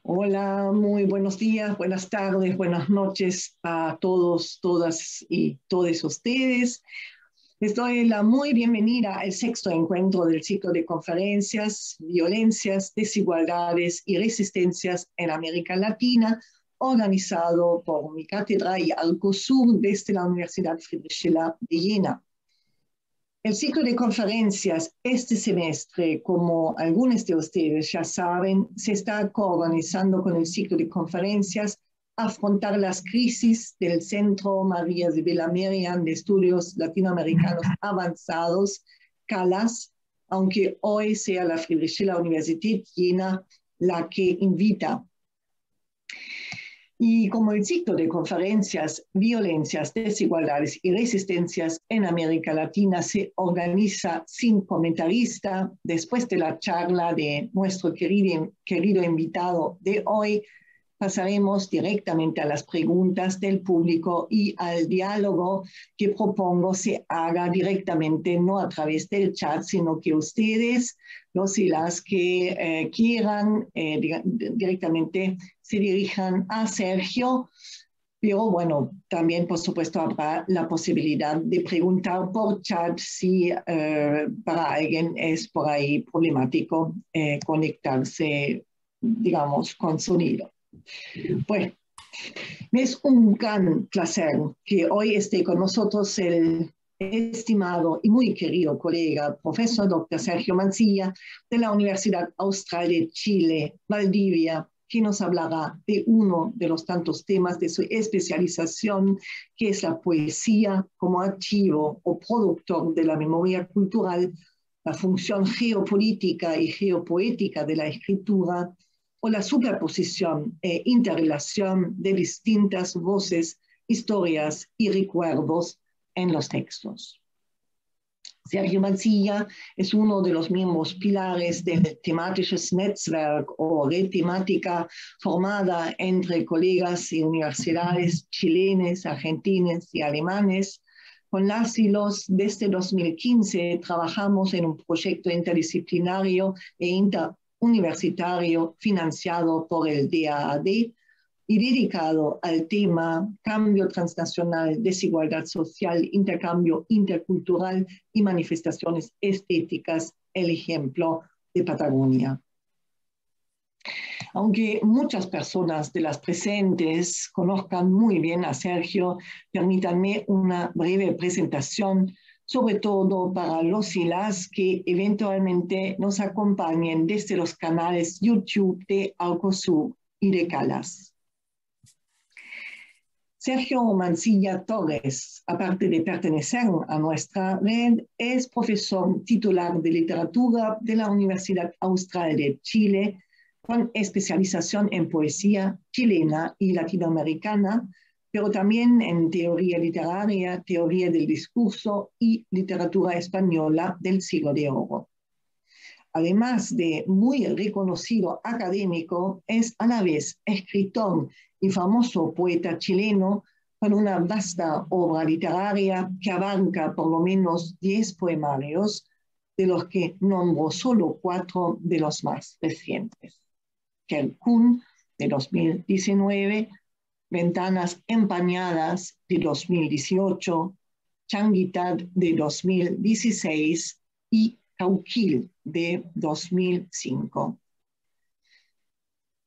Hola, muy buenos días, buenas tardes, buenas noches a todos, todas y todos ustedes. Les doy la muy bienvenida al sexto encuentro del ciclo de conferencias, Violencias, Desigualdades y Resistencias en América Latina, organizado por mi cátedra y Alcosur desde la Universidad Friedrich Schiller de Jena. El ciclo de conferencias este semestre, como algunos de ustedes ya saben, se está coorganizando con el ciclo de conferencias Afrontar las crisis del Centro María Sibylla Merian de Estudios Latinoamericanos Avanzados, CALAS, aunque hoy sea la Friedrich Schiller Universität Jena la que invita. Y como el ciclo de conferencias, Violencias, Desigualdades y Resistencias en América Latina se organiza sin comentarista, después de la charla de nuestro querido invitado de hoy, pasaremos directamente a las preguntas del público y al diálogo que propongo se haga directamente, no a través del chat, sino que ustedes, los y las que quieran directamente se dirijan a Sergio. Pero bueno, también por supuesto habrá la posibilidad de preguntar por chat si para alguien es por ahí problemático conectarse, digamos, con sonido. Bueno, es un gran placer que hoy esté con nosotros el estimado y muy querido colega, profesor Dr. Sergio Mancilla, de la Universidad Austral de Chile, Valdivia, que nos hablará de uno de los tantos temas de su especialización, que es la poesía como archivo o productor de la memoria cultural, la función geopolítica y geopoética de la escritura, o la superposición e interrelación de distintas voces, historias y recuerdos en los textos. Sergio Mancilla es uno de los miembros pilares del Thematisches Netzwerk o red temática formada entre colegas y universidades chilenes, argentinas y alemanes. Con las y los desde 2015 trabajamos en un proyecto interdisciplinario e universitario financiado por el DAAD y dedicado al tema cambio transnacional, desigualdad social, intercambio intercultural y manifestaciones estéticas, el ejemplo de Patagonia. Aunque muchas personas de las presentes conozcan muy bien a Sergio, permítanme una breve presentación, sobre todo para los y las que eventualmente nos acompañen desde los canales YouTube de Alcosur y de CALAS. Sergio Mancilla Torres, aparte de pertenecer a nuestra red, es profesor titular de literatura de la Universidad Austral de Chile, con especialización en poesía chilena y latinoamericana, pero también en teoría literaria, teoría del discurso y literatura española del siglo de oro. Además de muy reconocido académico, es a la vez escritor y famoso poeta chileno con una vasta obra literaria que abarca por lo menos 10 poemarios, de los que nombro solo 4 de los más recientes. Kerkún, de 2019, Ventanas empañadas, de 2018, Changuitad, de 2016 y Cauquil, de 2005.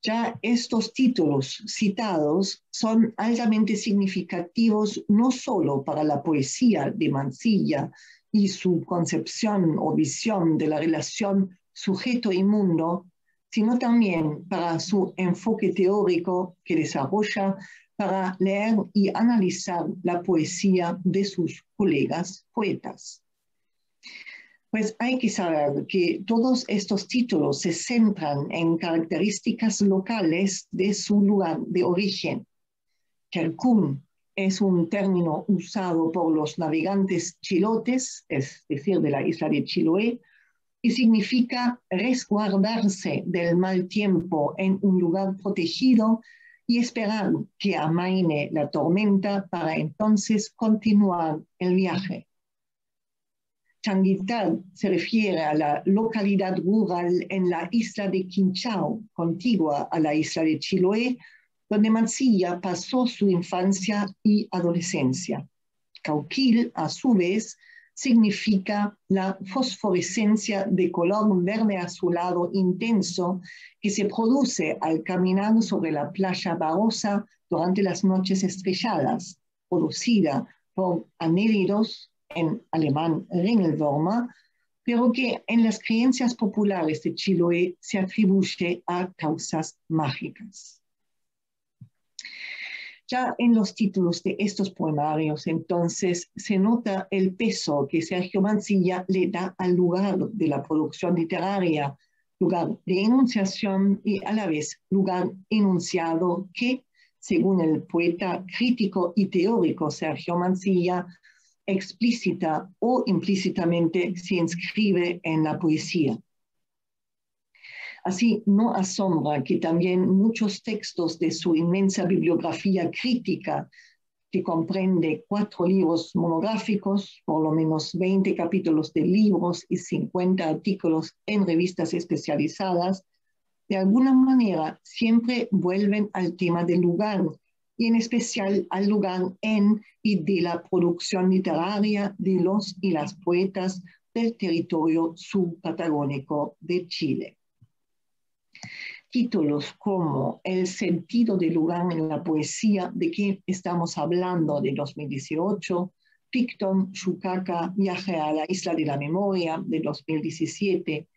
Ya estos títulos citados son altamente significativos no solo para la poesía de Mancilla y su concepción o visión de la relación sujeto y mundo, sino también para su enfoque teórico que desarrolla para leer y analizar la poesía de sus colegas poetas. Pues hay que saber que todos estos títulos se centran en características locales de su lugar de origen. Kerkún es un término usado por los navegantes chilotes, es decir, de la isla de Chiloé, y significa resguardarse del mal tiempo en un lugar protegido y esperar que amaine la tormenta para entonces continuar el viaje. Changuitad se refiere a la localidad rural en la isla de Quinchao, contigua a la isla de Chiloé, donde Mansilla pasó su infancia y adolescencia. Cauquil, a su vez, significa la fosforescencia de color verde azulado intenso que se produce al caminar sobre la playa Barossa durante las noches estrelladas, producida por anélidos, en alemán Ringelwürmer, pero que en las creencias populares de Chiloé se atribuye a causas mágicas. Ya en los títulos de estos poemarios, entonces, se nota el peso que Sergio Mansilla le da al lugar de la producción literaria, lugar de enunciación y a la vez lugar enunciado que, según el poeta crítico y teórico Sergio Mansilla, explícita o implícitamente se inscribe en la poesía. Así, no asombra que también muchos textos de su inmensa bibliografía crítica, que comprende 4 libros monográficos, por lo menos 20 capítulos de libros y 50 artículos en revistas especializadas, de alguna manera siempre vuelven al tema del lugar, y en especial al lugar en y de la producción literaria de los y las poetas del territorio subpatagónico de Chile. Títulos como El sentido del lugar en la poesía, de que estamos hablando, de 2018, Picton, Chucaca, Viaje a la Isla de la Memoria, de 2017,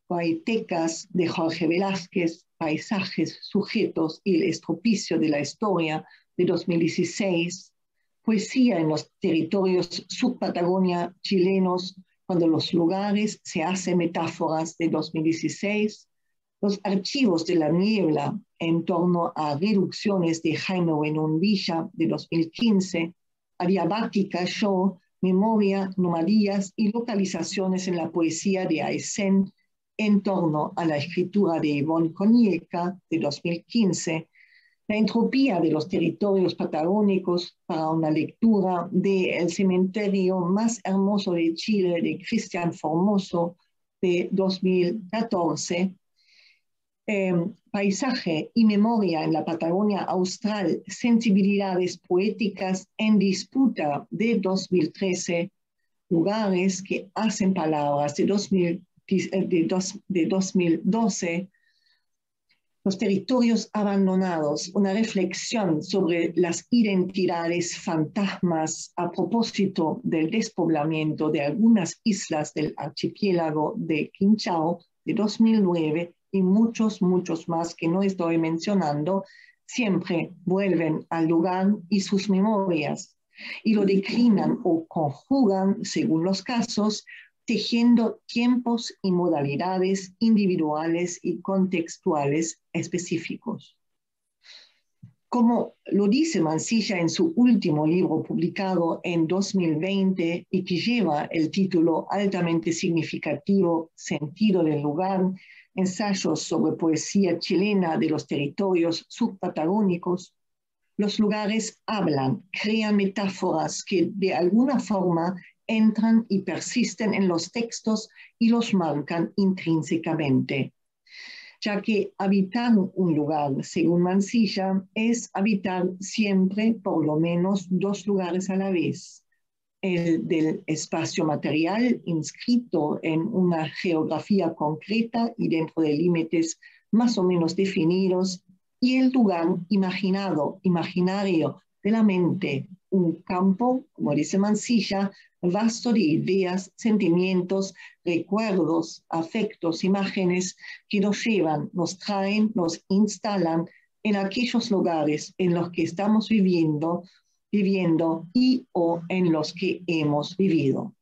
Guaitecas, de Jorge Velázquez, Paisajes, Sujetos y el estropicio de la historia, de 2016, Poesía en los territorios subpatagonia chilenos, cuando los lugares se hacen metáforas, de 2016, Los archivos de la niebla en torno a reducciones de Jaime Buenón Villa, de 2015, Adiabática Show, Memoria, Nomadías y localizaciones en la poesía de Aysén en torno a la escritura de Ivonne Konieca, de 2015, La entropía de los territorios patagónicos para una lectura de El cementerio más hermoso de Chile, de Cristian Formoso, de 2014, Paisaje y memoria en la Patagonia Austral, sensibilidades poéticas en disputa, de 2013, Lugares que hacen palabras, de 2012, Los territorios abandonados, una reflexión sobre las identidades fantasmas a propósito del despoblamiento de algunas islas del archipiélago de Quinchao, de 2009, y muchos más que no estoy mencionando, siempre vuelven al lugar y sus memorias, y lo declinan o conjugan, según los casos, tejiendo tiempos y modalidades individuales y contextuales específicos. Como lo dice Mansilla en su último libro publicado en 2020 y que lleva el título altamente significativo Sentido del lugar, ensayos sobre poesía chilena de los territorios subpatagónicos, los lugares hablan, crean metáforas que de alguna forma entran y persisten en los textos y los marcan intrínsecamente, ya que habitar un lugar, según Mansilla, es habitar siempre por lo menos 2 lugares a la vez: el del espacio material inscrito en una geografía concreta y dentro de límites más o menos definidos, y el lugar imaginario de la mente, un campo, como dice Mansilla, vasto de ideas, sentimientos, recuerdos, afectos, imágenes que nos llevan, nos traen, nos instalan en aquellos lugares en los que estamos viviendo y o en los que hemos vivido.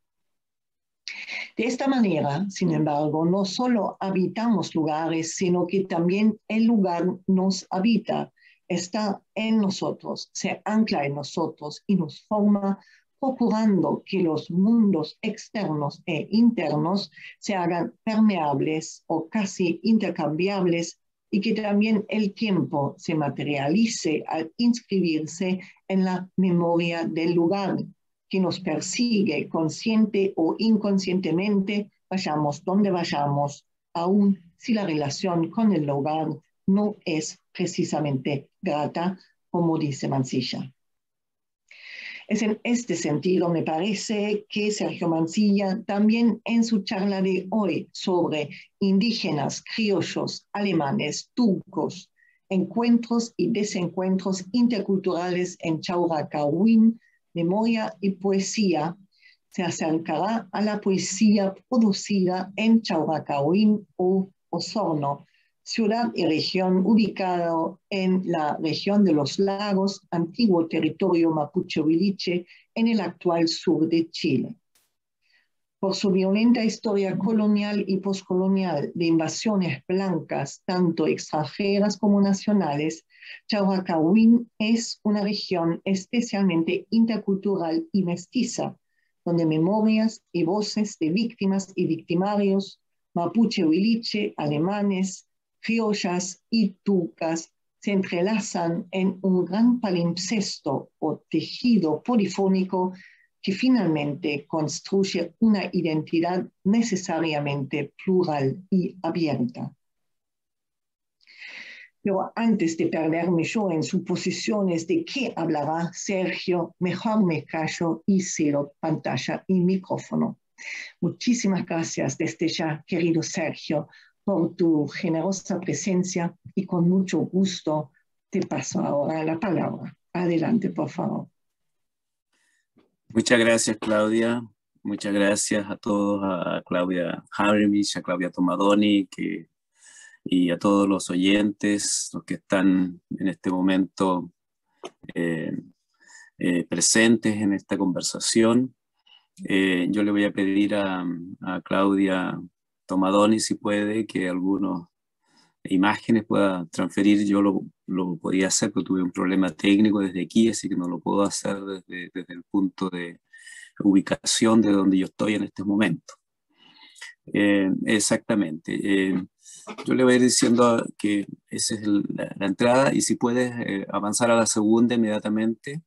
De esta manera, sin embargo, no solo habitamos lugares, sino que también el lugar nos habita, está en nosotros, se ancla en nosotros y nos forma, procurando que los mundos externos e internos se hagan permeables o casi intercambiables, y que también el tiempo se materialice al inscribirse en la memoria del lugar, que nos persigue consciente o inconscientemente, vayamos donde vayamos, aun si la relación con el hogar no es precisamente grata, como dice Mansilla. Es en este sentido, me parece, que Sergio Mansilla, también en su charla de hoy sobre indígenas, criollos, alemanes, turcos, encuentros y desencuentros interculturales en Chauracahuín, memoria y poesía, se acercará a la poesía producida en Chauracahuín o Osorno, ciudad y región ubicado en la región de los lagos, antiguo territorio mapuche-huiliche, en el actual sur de Chile. Por su violenta historia colonial y poscolonial de invasiones blancas, tanto extranjeras como nacionales, Chauracahuín es una región especialmente intercultural y mestiza, donde memorias y voces de víctimas y victimarios, mapuche-huiliche, alemanes, criollas y turcas se entrelazan en un gran palimpsesto o tejido polifónico que finalmente construye una identidad necesariamente plural y abierta. Pero antes de perderme yo en suposiciones de qué hablará Sergio, mejor me callo y cedo pantalla y micrófono. Muchísimas gracias desde ya, querido Sergio, por tu generosa presencia y con mucho gusto te paso ahora la palabra. Adelante, por favor. Muchas gracias, Claudia. Muchas gracias a todos, a Claudia Habermich, a Claudia Tomadoni y a todos los oyentes, los que están en este momento presentes en esta conversación. Yo le voy a pedir a Claudia Tomadoni, si puede, que algunas imágenes pueda transferir. Yo lo podía hacer, pero tuve un problema técnico desde aquí, así que no lo puedo hacer desde el punto de ubicación de donde yo estoy en este momento. Exactamente. Yo le voy a ir diciendo que esa es la entrada, y si puedes avanzar a la segunda inmediatamente,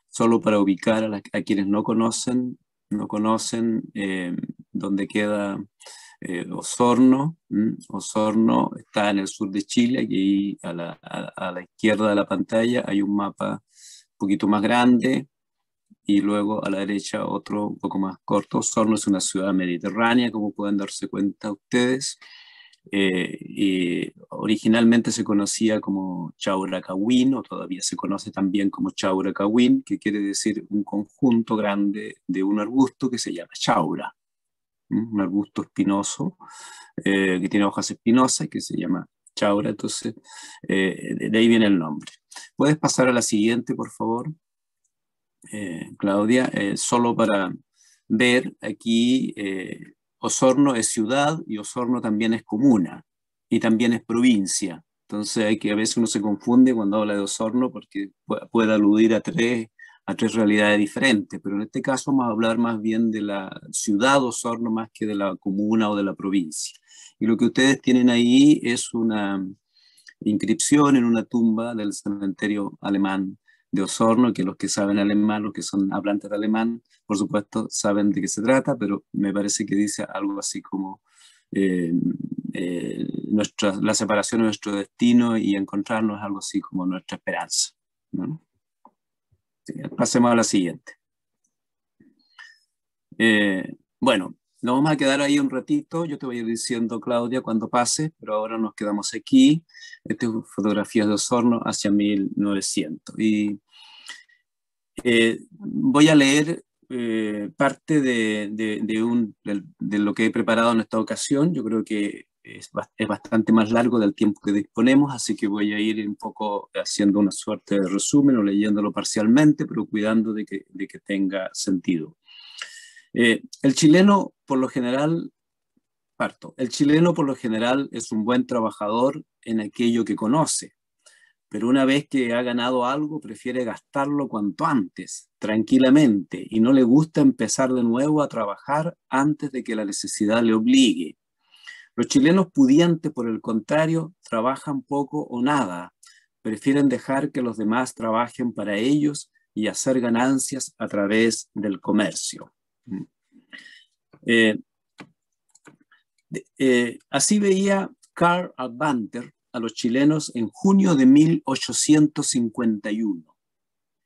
solo para ubicar a quienes no conocen dónde queda Osorno. Osorno está en el sur de Chile, y a la izquierda de la pantalla hay un mapa un poquito más grande, y luego a la derecha otro un poco más corto. Osorno es una ciudad mediterránea, como pueden darse cuenta ustedes. Y originalmente se conocía como Chauracahuín, o todavía se conoce también como Chauracahuín, que quiere decir un conjunto grande de un arbusto que se llama chaura, un arbusto espinoso que tiene hojas espinosas, que se llama chaura. Entonces de ahí viene el nombre. ¿Puedes pasar a la siguiente, por favor, Claudia? Solo para ver aquí, Osorno es ciudad y Osorno también es comuna y también es provincia. Entonces a veces uno se confunde cuando habla de Osorno, porque puede aludir a tres realidades diferentes, pero en este caso vamos a hablar más bien de la ciudad Osorno más que de la comuna o de la provincia. Y lo que ustedes tienen ahí es una inscripción en una tumba del cementerio alemán de Osorno, que los que saben alemán, los que son hablantes de alemán, por supuesto, saben de qué se trata, pero me parece que dice algo así como la separación de nuestro destino y encontrarnos, algo así como nuestra esperanza, ¿no? Sí, pasemos a la siguiente. Bueno, nos vamos a quedar ahí un ratito. Yo te voy a ir diciendo, Claudia, cuando pase, pero ahora nos quedamos aquí. Esta es fotografías de Osorno hacia 1900. Y voy a leer parte de lo que he preparado en esta ocasión. Yo creo que es bastante más largo del tiempo que disponemos, así que voy a ir un poco haciendo una suerte de resumen o leyéndolo parcialmente, pero cuidando de que tenga sentido. El chileno, por lo general, es un buen trabajador en aquello que conoce, pero una vez que ha ganado algo, prefiere gastarlo cuanto antes, tranquilamente, y no le gusta empezar de nuevo a trabajar antes de que la necesidad le obligue. Los chilenos pudientes, por el contrario, trabajan poco o nada, prefieren dejar que los demás trabajen para ellos y hacer ganancias a través del comercio. Así veía Karl Advanter a los chilenos en junio de 1851,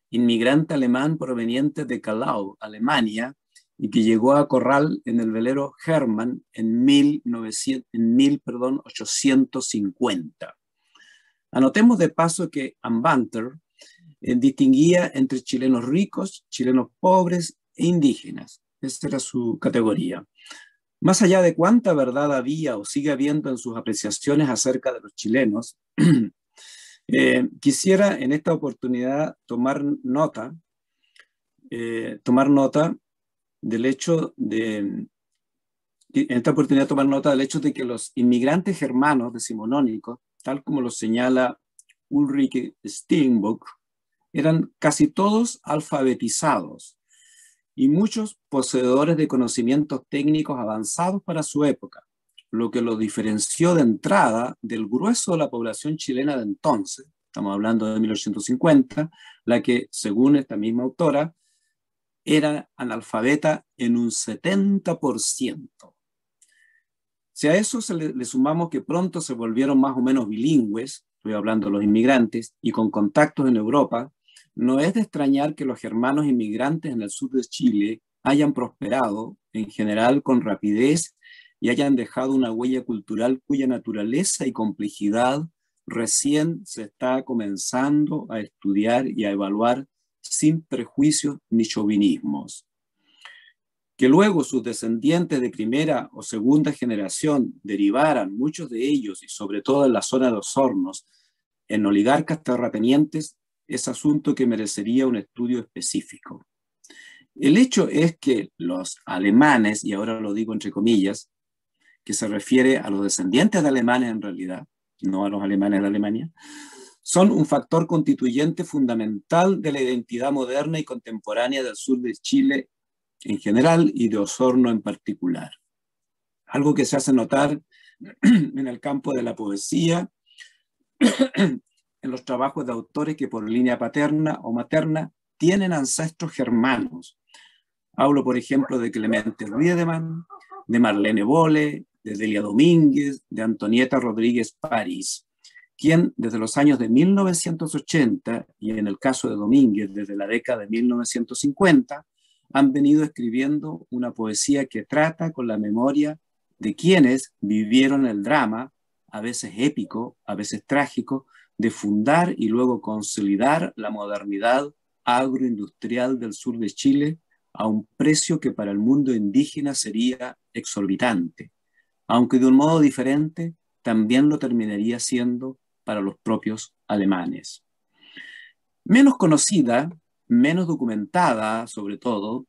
inmigrante alemán proveniente de Callau, Alemania, y que llegó a Corral en el velero Hermann en 1850. Anotemos de paso que Advanter distinguía entre chilenos ricos, chilenos pobres e indígenas. Esa era su categoría. Más allá de cuánta verdad había o sigue habiendo en sus apreciaciones acerca de los chilenos, quisiera en esta oportunidad tomar nota del hecho de que los inmigrantes germanos decimonónicos, tal como lo señala Ulrike Steenbock, eran casi todos alfabetizados y muchos poseedores de conocimientos técnicos avanzados para su época, lo que los diferenció de entrada del grueso de la población chilena de entonces, estamos hablando de 1850, la que, según esta misma autora, era analfabeta en un 70%. Si a eso le sumamos que pronto se volvieron más o menos bilingües, estoy hablando de los inmigrantes, y con contactos en Europa, no es de extrañar que los germanos inmigrantes en el sur de Chile hayan prosperado, en general con rapidez, y hayan dejado una huella cultural cuya naturaleza y complejidad recién se está comenzando a estudiar y a evaluar sin prejuicios ni chauvinismos. Que luego sus descendientes de primera o segunda generación derivaran, muchos de ellos, y sobre todo en la zona de los Hornos, en oligarcas terratenientes, es asunto que merecería un estudio específico. El hecho es que los alemanes, y ahora lo digo entre comillas, que se refiere a los descendientes de alemanes en realidad, no a los alemanes de Alemania, son un factor constituyente fundamental de la identidad moderna y contemporánea del sur de Chile en general y de Osorno en particular. Algo que se hace notar en el campo de la poesía, en los trabajos de autores que por línea paterna o materna tienen ancestros germanos. Hablo, por ejemplo, de Clemente Riedemann, de Marlene Bolle, de Delia Domínguez, de Antonieta Rodríguez París, quien desde los años de 1980, y en el caso de Domínguez desde la década de 1950, han venido escribiendo una poesía que trata con la memoria de quienes vivieron el drama, a veces épico, a veces trágico, de fundar y luego consolidar la modernidad agroindustrial del sur de Chile a un precio que para el mundo indígena sería exorbitante, aunque de un modo diferente también lo terminaría siendo para los propios alemanes. Menos conocida, menos documentada sobre todo,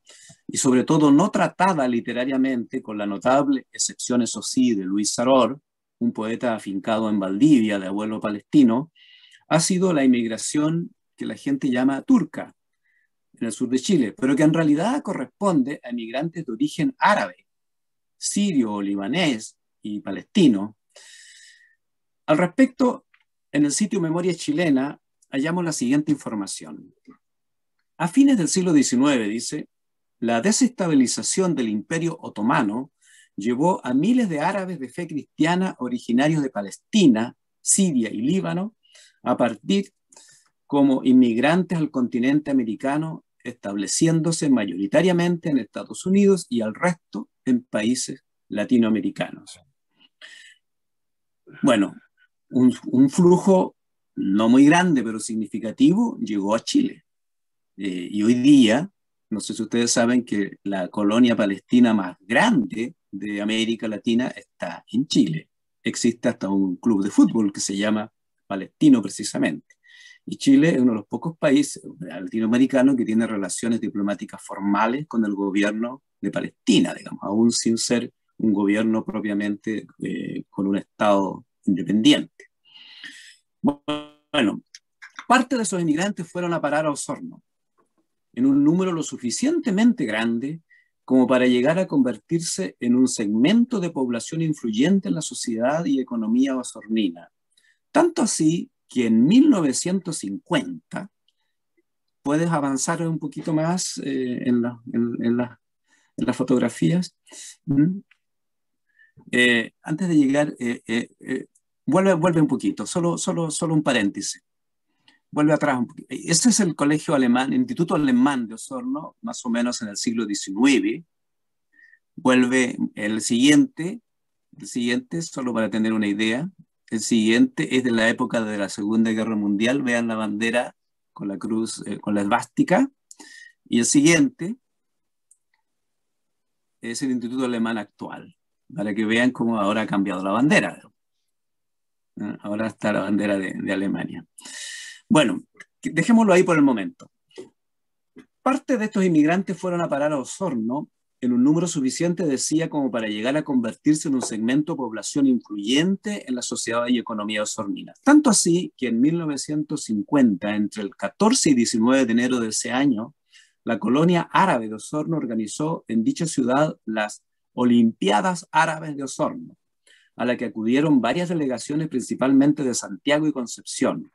y sobre todo no tratada literariamente, con la notable excepción, eso sí, de Luis Saror, un poeta afincado en Valdivia de abuelo palestino, ha sido la inmigración que la gente llama turca en el sur de Chile, pero que en realidad corresponde a inmigrantes de origen árabe, sirio, libanés y palestino. Al respecto, en el sitio Memoria Chilena hallamos la siguiente información. A fines del siglo XIX, dice, la desestabilización del Imperio Otomano llevó a miles de árabes de fe cristiana originarios de Palestina, Siria y Líbano a partir como inmigrantes al continente americano, estableciéndose mayoritariamente en Estados Unidos y al resto en países latinoamericanos. Bueno, un flujo no muy grande, pero significativo, llegó a Chile. Y hoy día, no sé si ustedes saben que la colonia palestina más grande de América Latina está en Chile. Existe hasta un club de fútbol que se llama Palestino precisamente. Y Chile es uno de los pocos países latinoamericanos que tiene relaciones diplomáticas formales con el gobierno de Palestina, digamos, aún sin ser un gobierno propiamente con un Estado independiente. Bueno, parte de esos inmigrantes fueron a parar a Osorno, en un número lo suficientemente grande como para llegar a convertirse en un segmento de población influyente en la sociedad y economía osornina. Tanto así que en 1950, ¿Puedes avanzar un poquito más en las fotografías? Antes de llegar, vuelve un poquito, solo un paréntesis. Vuelve atrás un poquito. Este es el colegio alemán, el Instituto Alemán de Osorno, más o menos en el siglo XIX. Vuelve el siguiente, solo para tener una idea. El siguiente es de la época de la Segunda Guerra Mundial. Vean la bandera con la cruz, con la esvástica. Y el siguiente es el Instituto Alemán actual, para que vean cómo ahora ha cambiado la bandera. Ahora está la bandera de Alemania. Bueno, dejémoslo ahí por el momento. Parte de estos inmigrantes fueron a parar a Osorno en un número suficiente, decía, como para llegar a convertirse en un segmento de población influyente en la sociedad y economía osornina. Tanto así que en 1950, entre el 14 y 19 de enero de ese año, la colonia árabe de Osorno organizó en dicha ciudad las Olimpiadas Árabes de Osorno, a la que acudieron varias delegaciones, principalmente de Santiago y Concepción.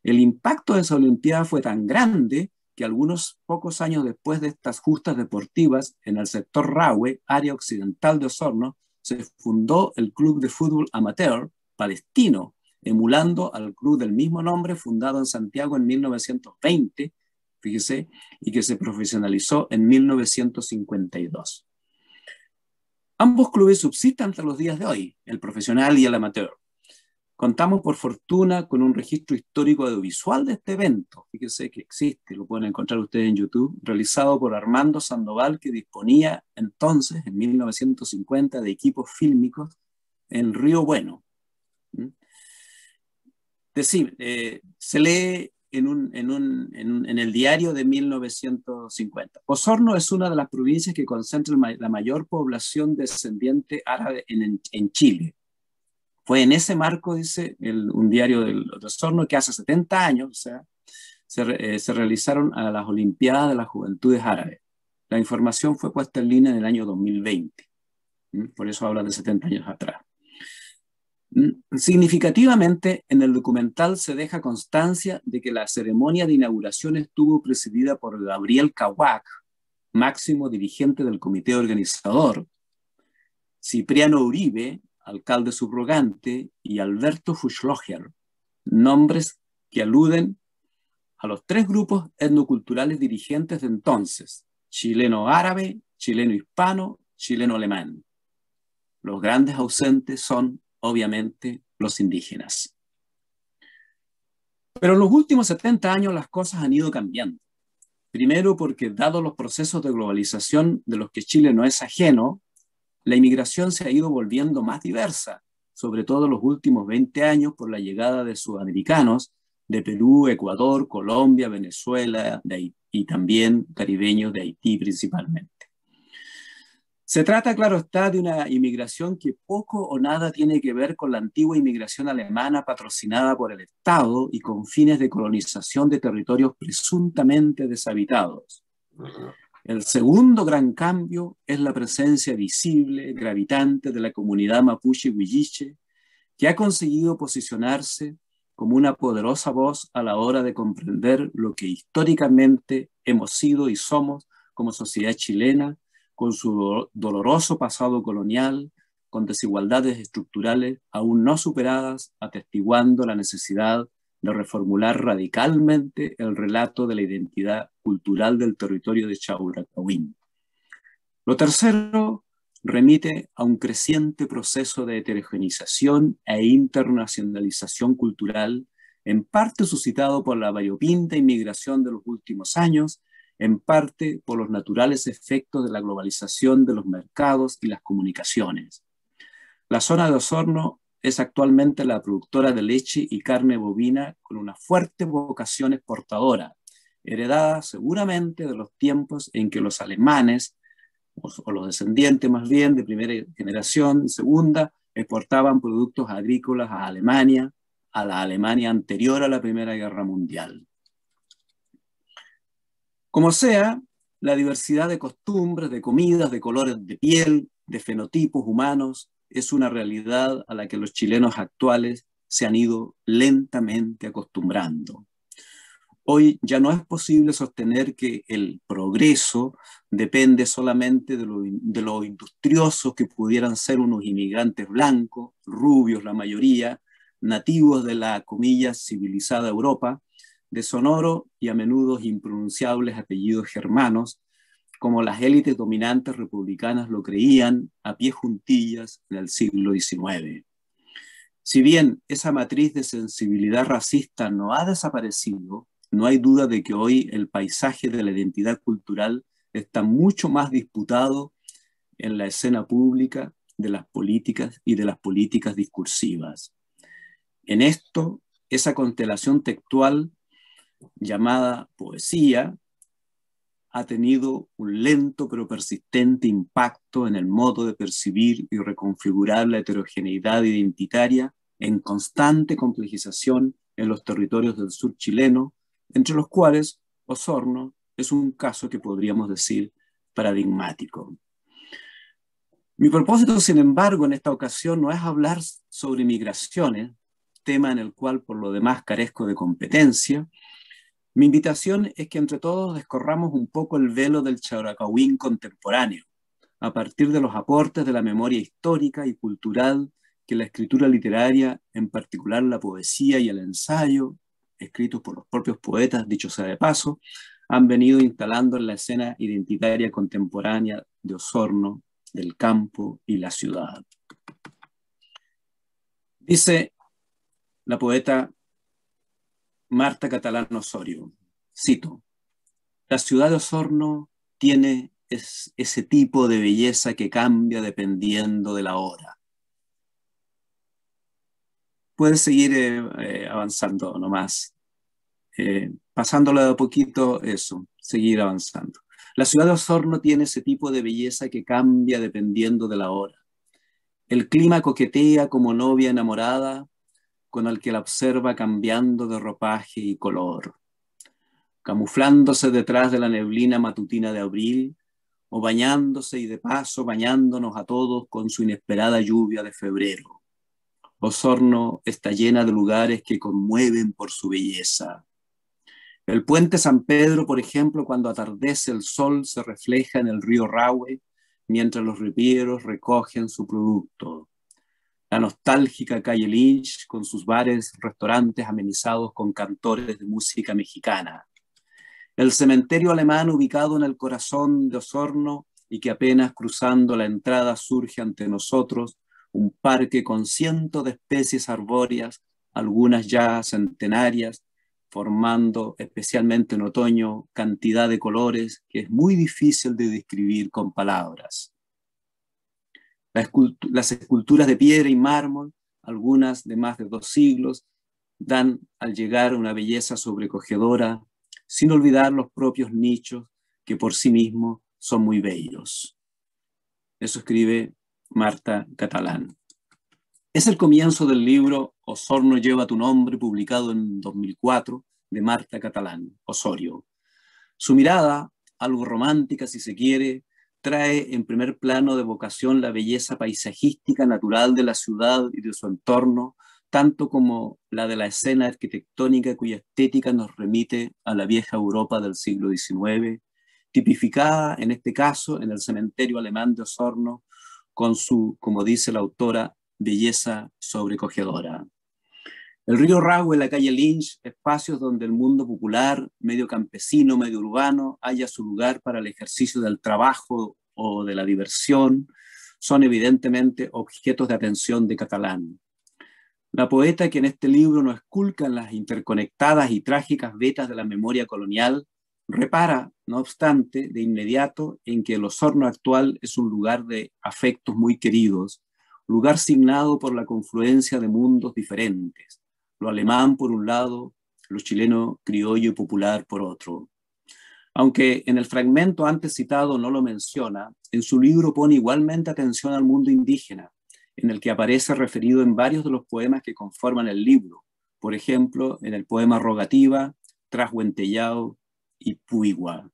El impacto de esa Olimpiada fue tan grande que algunos pocos años después de estas justas deportivas, en el sector Rahue, área occidental de Osorno, se fundó el Club de Fútbol Amateur Palestino, emulando al club del mismo nombre fundado en Santiago en 1920, fíjese, y que se profesionalizó en 1952. Ambos clubes subsisten hasta los días de hoy, el profesional y el amateur. Contamos, por fortuna, con un registro histórico audiovisual de este evento, fíjense que existe, lo pueden encontrar ustedes en YouTube, realizado por Armando Sandoval, que disponía entonces, en 1950, de equipos fílmicos en Río Bueno. Se lee en el diario de 1950. Osorno es una de las provincias que concentra la mayor población descendiente árabe en Chile. Fue en ese marco, dice un diario de Osorno, que hace 70 años, o sea, se realizaron a las Olimpiadas de las Juventudes Árabes. La información fue puesta en línea en el año 2020. Por eso habla de 70 años atrás. Significativamente, en el documental se deja constancia de que la ceremonia de inauguración estuvo presidida por Gabriel Kawak, máximo dirigente del comité organizador, Cipriano Uribe, alcalde subrogante, y Alberto Fuchslocher, nombres que aluden a los tres grupos etnoculturales dirigentes de entonces: chileno-árabe, chileno-hispano, chileno-alemán. Los grandes ausentes son, obviamente, los indígenas. Pero en los últimos 70 años las cosas han ido cambiando. Primero porque, dado los procesos de globalización de los que Chile no es ajeno, la inmigración se ha ido volviendo más diversa, sobre todo en los últimos 20 años por la llegada de sudamericanos de Perú, Ecuador, Colombia, Venezuela y también caribeños de Haití principalmente. Se trata, claro está, de una inmigración que poco o nada tiene que ver con la antigua inmigración alemana patrocinada por el Estado y con fines de colonización de territorios presuntamente deshabitados. El segundo gran cambio es la presencia visible, gravitante de la comunidad mapuche-huilliche, que ha conseguido posicionarse como una poderosa voz a la hora de comprender lo que históricamente hemos sido y somos como sociedad chilena, con su doloroso pasado colonial, con desigualdades estructurales aún no superadas, atestiguando la necesidad de reformular radicalmente el relato de la identidad cultural del territorio de Chauracahuín. Lo tercero remite a un creciente proceso de heterogenización e internacionalización cultural, en parte suscitado por la variopinta inmigración de los últimos años, en parte por los naturales efectos de la globalización de los mercados y las comunicaciones. La zona de Osorno es actualmente la productora de leche y carne bovina con una fuerte vocación exportadora, heredada seguramente de los tiempos en que los alemanes, o los descendientes más bien de primera generación, segunda, exportaban productos agrícolas a Alemania, a la Alemania anterior a la Primera Guerra Mundial. Como sea, la diversidad de costumbres, de comidas, de colores de piel, de fenotipos humanos, es una realidad a la que los chilenos actuales se han ido lentamente acostumbrando. Hoy ya no es posible sostener que el progreso depende solamente de lo industriosos que pudieran ser unos inmigrantes blancos, rubios la mayoría, nativos de la, comillas, civilizada Europa, de sonoro y a menudo impronunciables apellidos germanos, como las élites dominantes republicanas lo creían a pie juntillas en el siglo XIX. Si bien esa matriz de sensibilidad racista no ha desaparecido, no hay duda de que hoy el paisaje de la identidad cultural está mucho más disputado en la escena pública de las políticas y de las políticas discursivas. En esto, esa constelación textual llamada poesía ha tenido un lento pero persistente impacto en el modo de percibir y reconfigurar la heterogeneidad identitaria en constante complejización en los territorios del sur chileno, entre los cuales Osorno es un caso que podríamos decir paradigmático. Mi propósito, sin embargo, en esta ocasión no es hablar sobre migraciones, tema en el cual por lo demás carezco de competencia. Mi invitación es que entre todos descorramos un poco el velo del Chauracahuín contemporáneo, a partir de los aportes de la memoria histórica y cultural que la escritura literaria, en particular la poesía y el ensayo, escritos por los propios poetas, dicho sea de paso, han venido instalando en la escena identitaria contemporánea de Osorno, del campo y la ciudad. Dice la poeta Marta Catalán Osorio, cito: la ciudad de Osorno tiene ese tipo de belleza que cambia dependiendo de la hora. Puedes seguir avanzando nomás, pasándolo de a poquito, eso, seguir avanzando. La ciudad de Osorno tiene ese tipo de belleza que cambia dependiendo de la hora. El clima coquetea como novia enamorada con el que la observa cambiando de ropaje y color, camuflándose detrás de la neblina matutina de abril, o bañándose y de paso bañándonos a todos con su inesperada lluvia de febrero. Osorno está llena de lugares que conmueven por su belleza. El puente San Pedro, por ejemplo, cuando atardece el sol se refleja en el río Rahue, mientras los ripieros recogen su producto. La nostálgica calle Lynch, con sus bares, restaurantes amenizados con cantores de música mexicana. El cementerio alemán ubicado en el corazón de Osorno y que apenas cruzando la entrada surge ante nosotros un parque con cientos de especies arbóreas, algunas ya centenarias, formando, especialmente en otoño, cantidad de colores que es muy difícil de describir con palabras. Las esculturas de piedra y mármol, algunas de más de 2 siglos, dan al llegar una belleza sobrecogedora, sin olvidar los propios nichos que por sí mismos son muy bellos. Eso escribe Marta Catalán. Es el comienzo del libro Osorno lleva tu nombre, publicado en 2004, de Marta Catalán, Osorio. Su mirada, algo romántica si se quiere, trae en primer plano de vocación la belleza paisajística natural de la ciudad y de su entorno, tanto como la de la escena arquitectónica cuya estética nos remite a la vieja Europa del siglo XIX, tipificada en este caso en el cementerio alemán de Osorno, con su, como dice la autora, belleza sobrecogedora. El río Rahue, la calle Lynch, espacios donde el mundo popular, medio campesino, medio urbano, haya su lugar para el ejercicio del trabajo o de la diversión, son evidentemente objetos de atención de Catalán. La poeta que en este libro nos esculca en las interconectadas y trágicas vetas de la memoria colonial, repara, no obstante, de inmediato en que el Osorno actual es un lugar de afectos muy queridos, lugar signado por la confluencia de mundos diferentes, lo alemán por un lado, lo chileno, criollo y popular por otro. Aunque en el fragmento antes citado no lo menciona, en su libro pone igualmente atención al mundo indígena, en el que aparece referido en varios de los poemas que conforman el libro, por ejemplo, en el poema Rogativa, Trashuentellao y Puigua.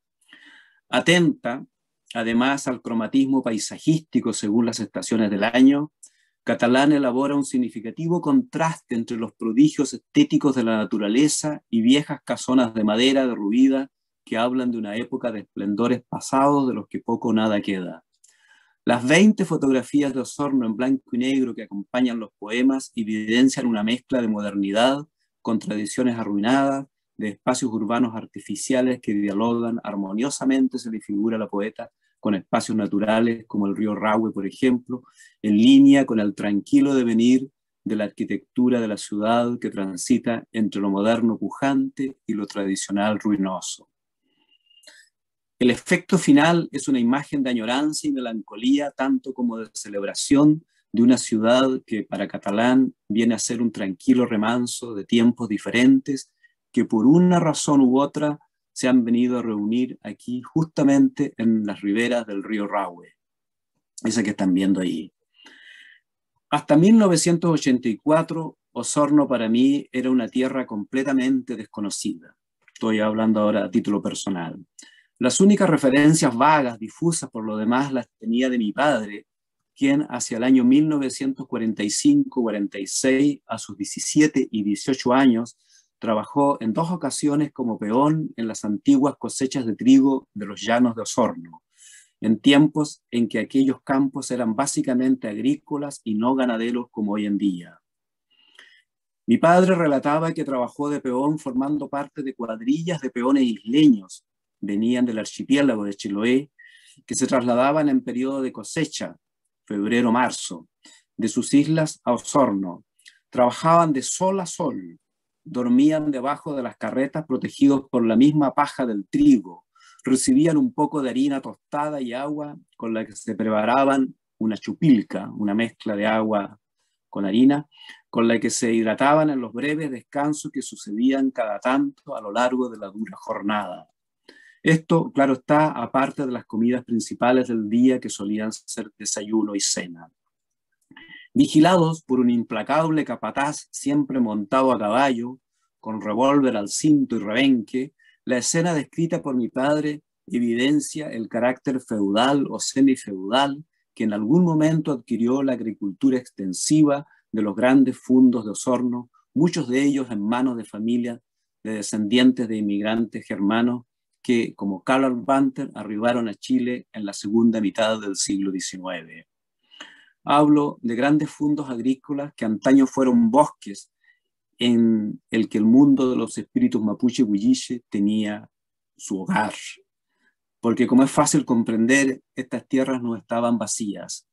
Atenta, además, al cromatismo paisajístico según las estaciones del año, Catalán elabora un significativo contraste entre los prodigios estéticos de la naturaleza y viejas casonas de madera derruida que hablan de una época de esplendores pasados de los que poco o nada queda. Las 20 fotografías de Osorno en blanco y negro que acompañan los poemas evidencian una mezcla de modernidad con tradiciones arruinadas, de espacios urbanos artificiales que dialogan armoniosamente, se le figura a la poeta, con espacios naturales como el río Rahue, por ejemplo, en línea con el tranquilo devenir de la arquitectura de la ciudad que transita entre lo moderno pujante y lo tradicional ruinoso. El efecto final es una imagen de añoranza y melancolía, tanto como de celebración de una ciudad que para Catalán viene a ser un tranquilo remanso de tiempos diferentes que por una razón u otra se han venido a reunir aquí justamente en las riberas del río Rahue, esa que están viendo ahí. Hasta 1984, Osorno para mí era una tierra completamente desconocida. Estoy hablando ahora a título personal. Las únicas referencias vagas, difusas por lo demás, las tenía de mi padre, quien hacia el año 1945-46, a sus 17 y 18 años, trabajó en 2 ocasiones como peón en las antiguas cosechas de trigo de los llanos de Osorno, en tiempos en que aquellos campos eran básicamente agrícolas y no ganaderos como hoy en día. Mi padre relataba que trabajó de peón formando parte de cuadrillas de peones isleños, venían del archipiélago de Chiloé, que se trasladaban en periodo de cosecha, febrero-marzo, de sus islas a Osorno. Trabajaban de sol a sol, dormían debajo de las carretas protegidos por la misma paja del trigo, recibían un poco de harina tostada y agua con la que se preparaban una chupilca, una mezcla de agua con harina, con la que se hidrataban en los breves descansos que sucedían cada tanto a lo largo de la dura jornada. Esto, claro está, aparte de las comidas principales del día que solían ser desayuno y cena. Vigilados por un implacable capataz siempre montado a caballo, con revólver al cinto y rebenque, la escena descrita por mi padre evidencia el carácter feudal o semifeudal que en algún momento adquirió la agricultura extensiva de los grandes fundos de Osorno, muchos de ellos en manos de familias de descendientes de inmigrantes germanos que, como Karl Banter, arribaron a Chile en la segunda mitad del siglo XIX. Hablo de grandes fundos agrícolas que antaño fueron bosques en el que el mundo de los espíritus mapuche huilliche tenía su hogar. Porque, como es fácil comprender, estas tierras no estaban vacías.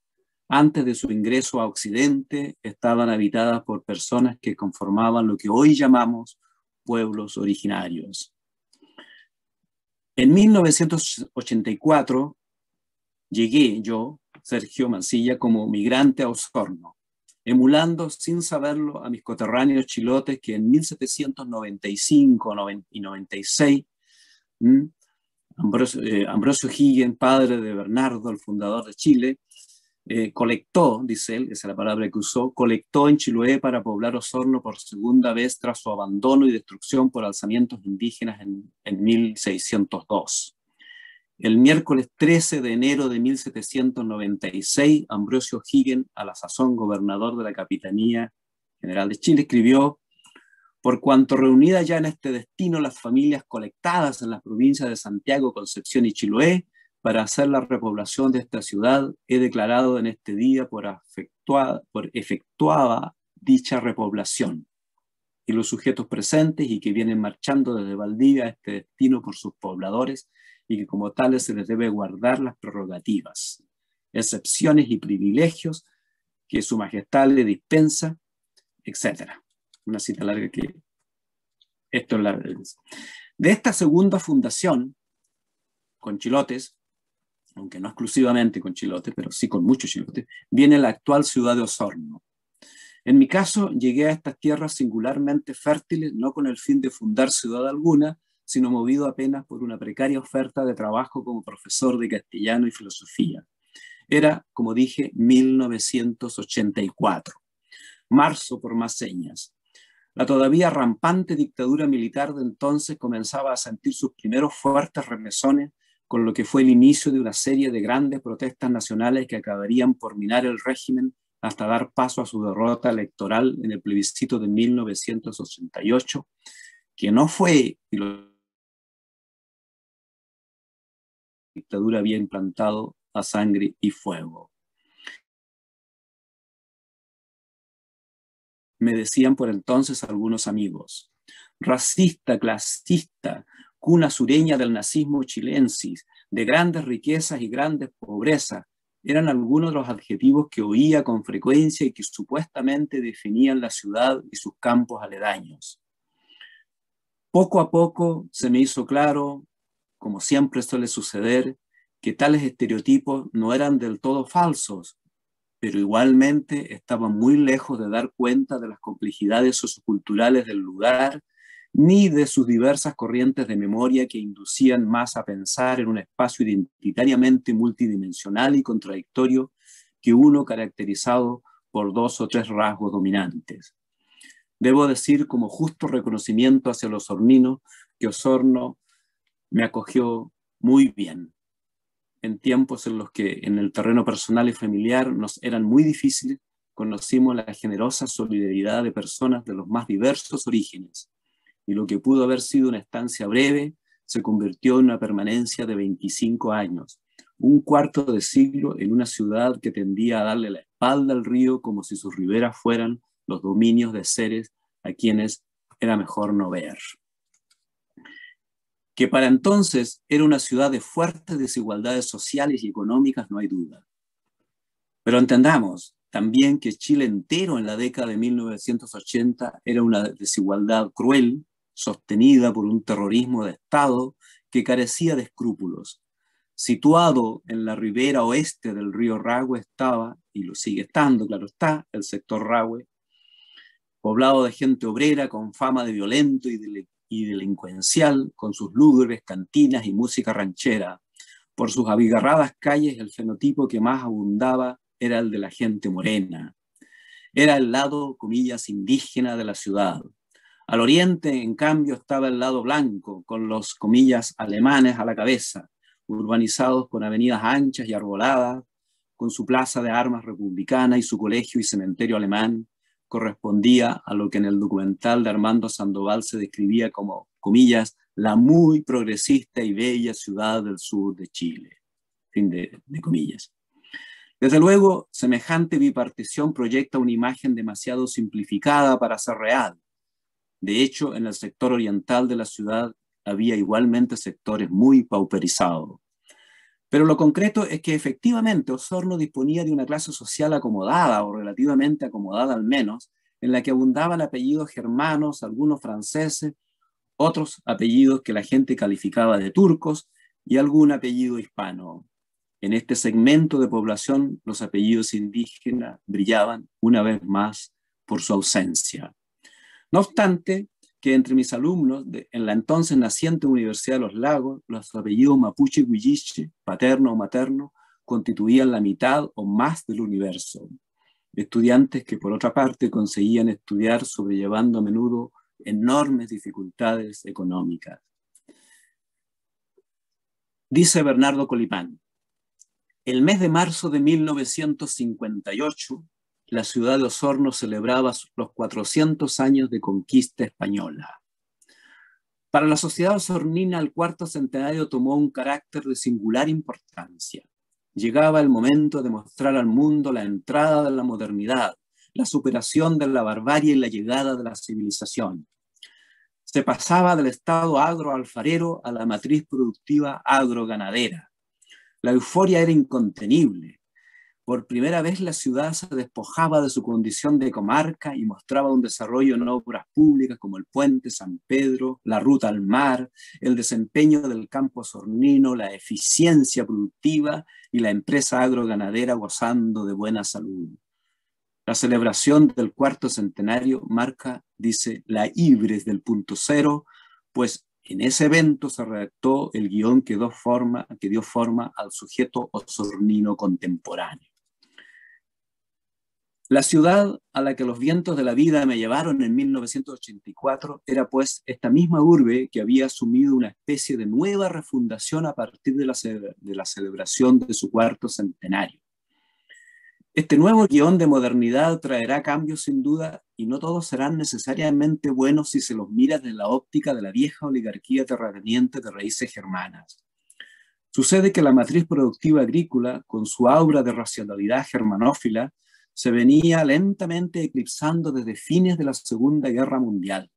Antes de su ingreso a Occidente, estaban habitadas por personas que conformaban lo que hoy llamamos pueblos originarios. En 1984 llegué yo, Sergio Mancilla, como migrante a Osorno, emulando sin saberlo a mis coterráneos chilotes que en 1795 y 96 Ambrosio Higgins, padre de Bernardo, el fundador de Chile, colectó, dice él, esa es la palabra que usó, colectó en Chiloé para poblar Osorno por segunda vez tras su abandono y destrucción por alzamientos indígenas en 1602. El miércoles 13 de enero de 1796, Ambrosio Higgins, a la sazón gobernador de la Capitanía General de Chile, escribió: por cuanto reunidas ya en este destino las familias colectadas en las provincias de Santiago, Concepción y Chiloé, para hacer la repoblación de esta ciudad, he declarado en este día por efectuada dicha repoblación. Y los sujetos presentes y que vienen marchando desde Valdivia a este destino por sus pobladores, y que como tales se les debe guardar las prerrogativas, excepciones y privilegios que su majestad le dispensa, etc. Una cita larga que esto es la... De esta segunda fundación, con chilotes, aunque no exclusivamente con chilotes, pero sí con muchos chilotes, viene la actual ciudad de Osorno. En mi caso, llegué a estas tierras singularmente fértiles, no con el fin de fundar ciudad alguna, sino movido apenas por una precaria oferta de trabajo como profesor de castellano y filosofía. Era, como dije, 1984. Marzo por más señas. La todavía rampante dictadura militar de entonces comenzaba a sentir sus primeros fuertes remesones, con lo que fue el inicio de una serie de grandes protestas nacionales que acabarían por minar el régimen hasta dar paso a su derrota electoral en el plebiscito de 1988, que no fue, y la dictadura había implantado a sangre y fuego. Me decían por entonces algunos amigos: racista, clasista, cuna sureña del nazismo chilensis, de grandes riquezas y grandes pobrezas, eran algunos de los adjetivos que oía con frecuencia y que supuestamente definían la ciudad y sus campos aledaños. Poco a poco se me hizo claro, como siempre suele suceder, que tales estereotipos no eran del todo falsos, pero igualmente estaban muy lejos de dar cuenta de las complejidades socioculturales del lugar, ni de sus diversas corrientes de memoria que inducían más a pensar en un espacio identitariamente multidimensional y contradictorio que uno caracterizado por 2 o 3 rasgos dominantes. Debo decir, como justo reconocimiento hacia los osorninos, que Osorno me acogió muy bien en tiempos en los que en el terreno personal y familiar nos eran muy difíciles. Conocimos la generosa solidaridad de personas de los más diversos orígenes, y lo que pudo haber sido una estancia breve se convirtió en una permanencia de 25 años, un cuarto de siglo en una ciudad que tendía a darle la espalda al río como si sus riberas fueran los dominios de seres a quienes era mejor no ver. Que para entonces era una ciudad de fuertes desigualdades sociales y económicas, no hay duda. Pero entendamos también que Chile entero en la década de 1980 era una desigualdad cruel, sostenida por un terrorismo de Estado que carecía de escrúpulos. Situado en la ribera oeste del río Rahue estaba, y lo sigue estando, claro está, el sector Rahue, poblado de gente obrera con fama de violento y delincuencial, con sus lúgubres cantinas y música ranchera. Por sus abigarradas calles, el fenotipo que más abundaba era el de la gente morena. Era el lado, comillas, indígena de la ciudad. Al oriente, en cambio, estaba el lado blanco, con los, comillas, alemanes a la cabeza, urbanizados con avenidas anchas y arboladas, con su plaza de armas republicana y su colegio y cementerio alemán. Correspondía a lo que en el documental de Armando Sandoval se describía como, comillas, la muy progresista y bella ciudad del sur de Chile. Fin de comillas. Desde luego, semejante bipartición proyecta una imagen demasiado simplificada para ser real. De hecho, en el sector oriental de la ciudad había igualmente sectores muy pauperizados. Pero lo concreto es que efectivamente Osorno disponía de una clase social acomodada, o relativamente acomodada al menos, en la que abundaban apellidos germanos, algunos franceses, otros apellidos que la gente calificaba de turcos y algún apellido hispano. En este segmento de población, los apellidos indígenas brillaban una vez más por su ausencia. No obstante, que entre mis alumnos en la entonces naciente Universidad de los Lagos, los apellidos mapuche y huilliche, paterno o materno, constituían la mitad o más del universo. Estudiantes que por otra parte conseguían estudiar sobrellevando a menudo enormes dificultades económicas. Dice Bernardo Colipán: el mes de marzo de 1958, la ciudad de Osorno celebraba los 400 años de conquista española. Para la sociedad osornina, el cuarto centenario tomó un carácter de singular importancia. Llegaba el momento de mostrar al mundo la entrada de la modernidad, la superación de la barbarie y la llegada de la civilización. Se pasaba del estado agroalfarero a la matriz productiva agroganadera. La euforia era incontenible. Por primera vez la ciudad se despojaba de su condición de comarca y mostraba un desarrollo en obras públicas como el puente San Pedro, la ruta al mar, el desempeño del campo osornino, la eficiencia productiva y la empresa agroganadera gozando de buena salud. La celebración del cuarto centenario marca, dice, la ibres del punto cero, pues en ese evento se redactó el guión que dio forma al sujeto osornino contemporáneo. La ciudad a la que los vientos de la vida me llevaron en 1984 era pues esta misma urbe que había asumido una especie de nueva refundación a partir de la celebración de su cuarto centenario. Este nuevo guión de modernidad traerá cambios sin duda, y no todos serán necesariamente buenos si se los mira desde la óptica de la vieja oligarquía terrateniente de raíces germanas. Sucede que la matriz productiva agrícola, con su aura de racionalidad germanófila, se venía lentamente eclipsando desde fines de la Segunda Guerra Mundial.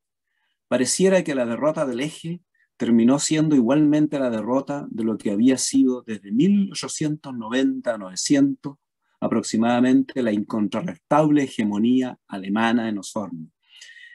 Pareciera que la derrota del eje terminó siendo igualmente la derrota de lo que había sido desde 1890 a 900 aproximadamente la incontrarrestable hegemonía alemana en Osorno.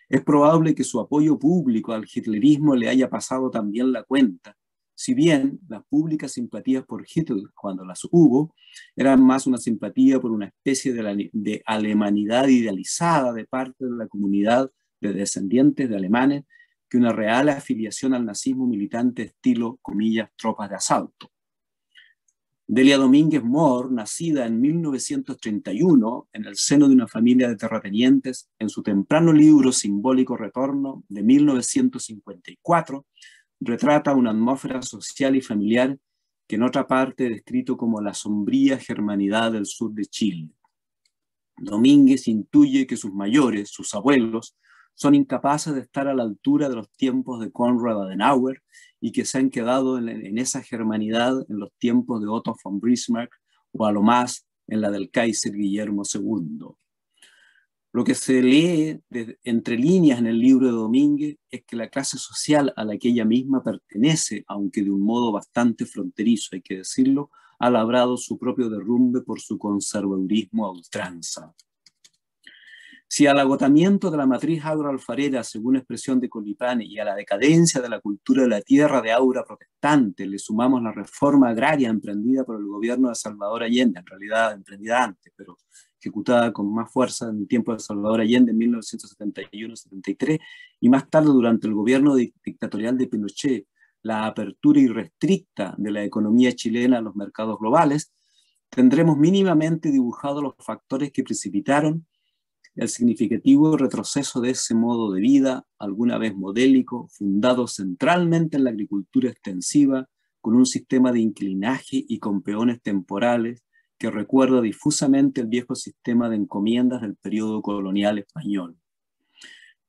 Es probable que su apoyo público al hitlerismo le haya pasado también la cuenta, si bien las públicas simpatías por Hitler, cuando las hubo, eran más una simpatía por una especie de alemanidad idealizada de parte de la comunidad de descendientes de alemanes que una real afiliación al nazismo militante estilo, comillas, tropas de asalto. Delia Domínguez Moore, nacida en 1931 en el seno de una familia de terratenientes, en su temprano libro Simbólico Retorno de 1954, retrata una atmósfera social y familiar que en otra parte he descrito como la sombría germanidad del sur de Chile. Domínguez intuye que sus mayores, sus abuelos, son incapaces de estar a la altura de los tiempos de Konrad Adenauer y que se han quedado en esa germanidad en los tiempos de Otto von Bismarck o a lo más en la del Kaiser Guillermo II. Lo que se lee entre líneas en el libro de Domínguez es que la clase social a la que ella misma pertenece, aunque de un modo bastante fronterizo, hay que decirlo, ha labrado su propio derrumbe por su conservadurismo a ultranza. Si al agotamiento de la matriz agroalfarera, según expresión de Colipán, y a la decadencia de la cultura de la tierra de aura protestante, le sumamos la reforma agraria emprendida por el gobierno de Salvador Allende, en realidad emprendida antes, pero ejecutada con más fuerza en el tiempo de Salvador Allende en 1971-73, y más tarde durante el gobierno dictatorial de Pinochet, la apertura irrestricta de la economía chilena a los mercados globales, tendremos mínimamente dibujados los factores que precipitaron el significativo retroceso de ese modo de vida, alguna vez modélico, fundado centralmente en la agricultura extensiva, con un sistema de inclinaje y con peones temporales que recuerda difusamente el viejo sistema de encomiendas del periodo colonial español.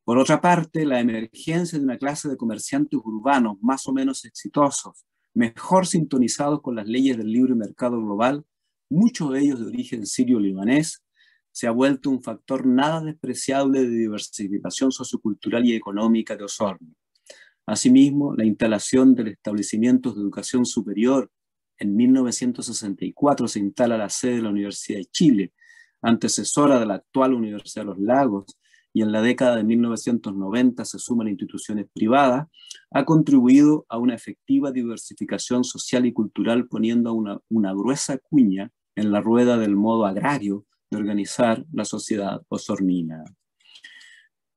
Por otra parte, la emergencia de una clase de comerciantes urbanos más o menos exitosos, mejor sintonizados con las leyes del libre mercado global, muchos de ellos de origen sirio-libanés, se ha vuelto un factor nada despreciable de diversificación sociocultural y económica de Osorno. Asimismo, la instalación de establecimientos de educación superior. En 1964 se instala la sede de la Universidad de Chile, antecesora de la actual Universidad de los Lagos, y en la década de 1990 se suman instituciones privadas, ha contribuido a una efectiva diversificación social y cultural, poniendo una gruesa cuña en la rueda del modo agrario de organizar la sociedad osornina.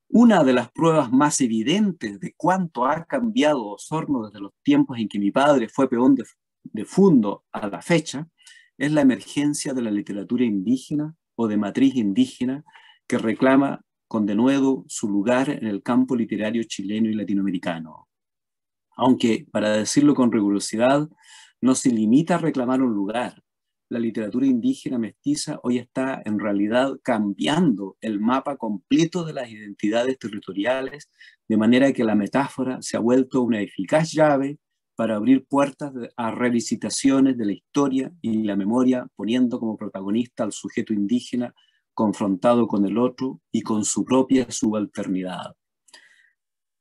Una de las pruebas más evidentes de cuánto ha cambiado Osorno desde los tiempos en que mi padre fue peón de fundo a la fecha es la emergencia de la literatura indígena o de matriz indígena que reclama con denuedo su lugar en el campo literario chileno y latinoamericano. Aunque, para decirlo con rigurosidad, no se limita a reclamar un lugar. La literatura indígena mestiza hoy está en realidad cambiando el mapa completo de las identidades territoriales, de manera que la metáfora se ha vuelto una eficaz llave para abrir puertas a revisitaciones de la historia y la memoria, poniendo como protagonista al sujeto indígena confrontado con el otro y con su propia subalternidad.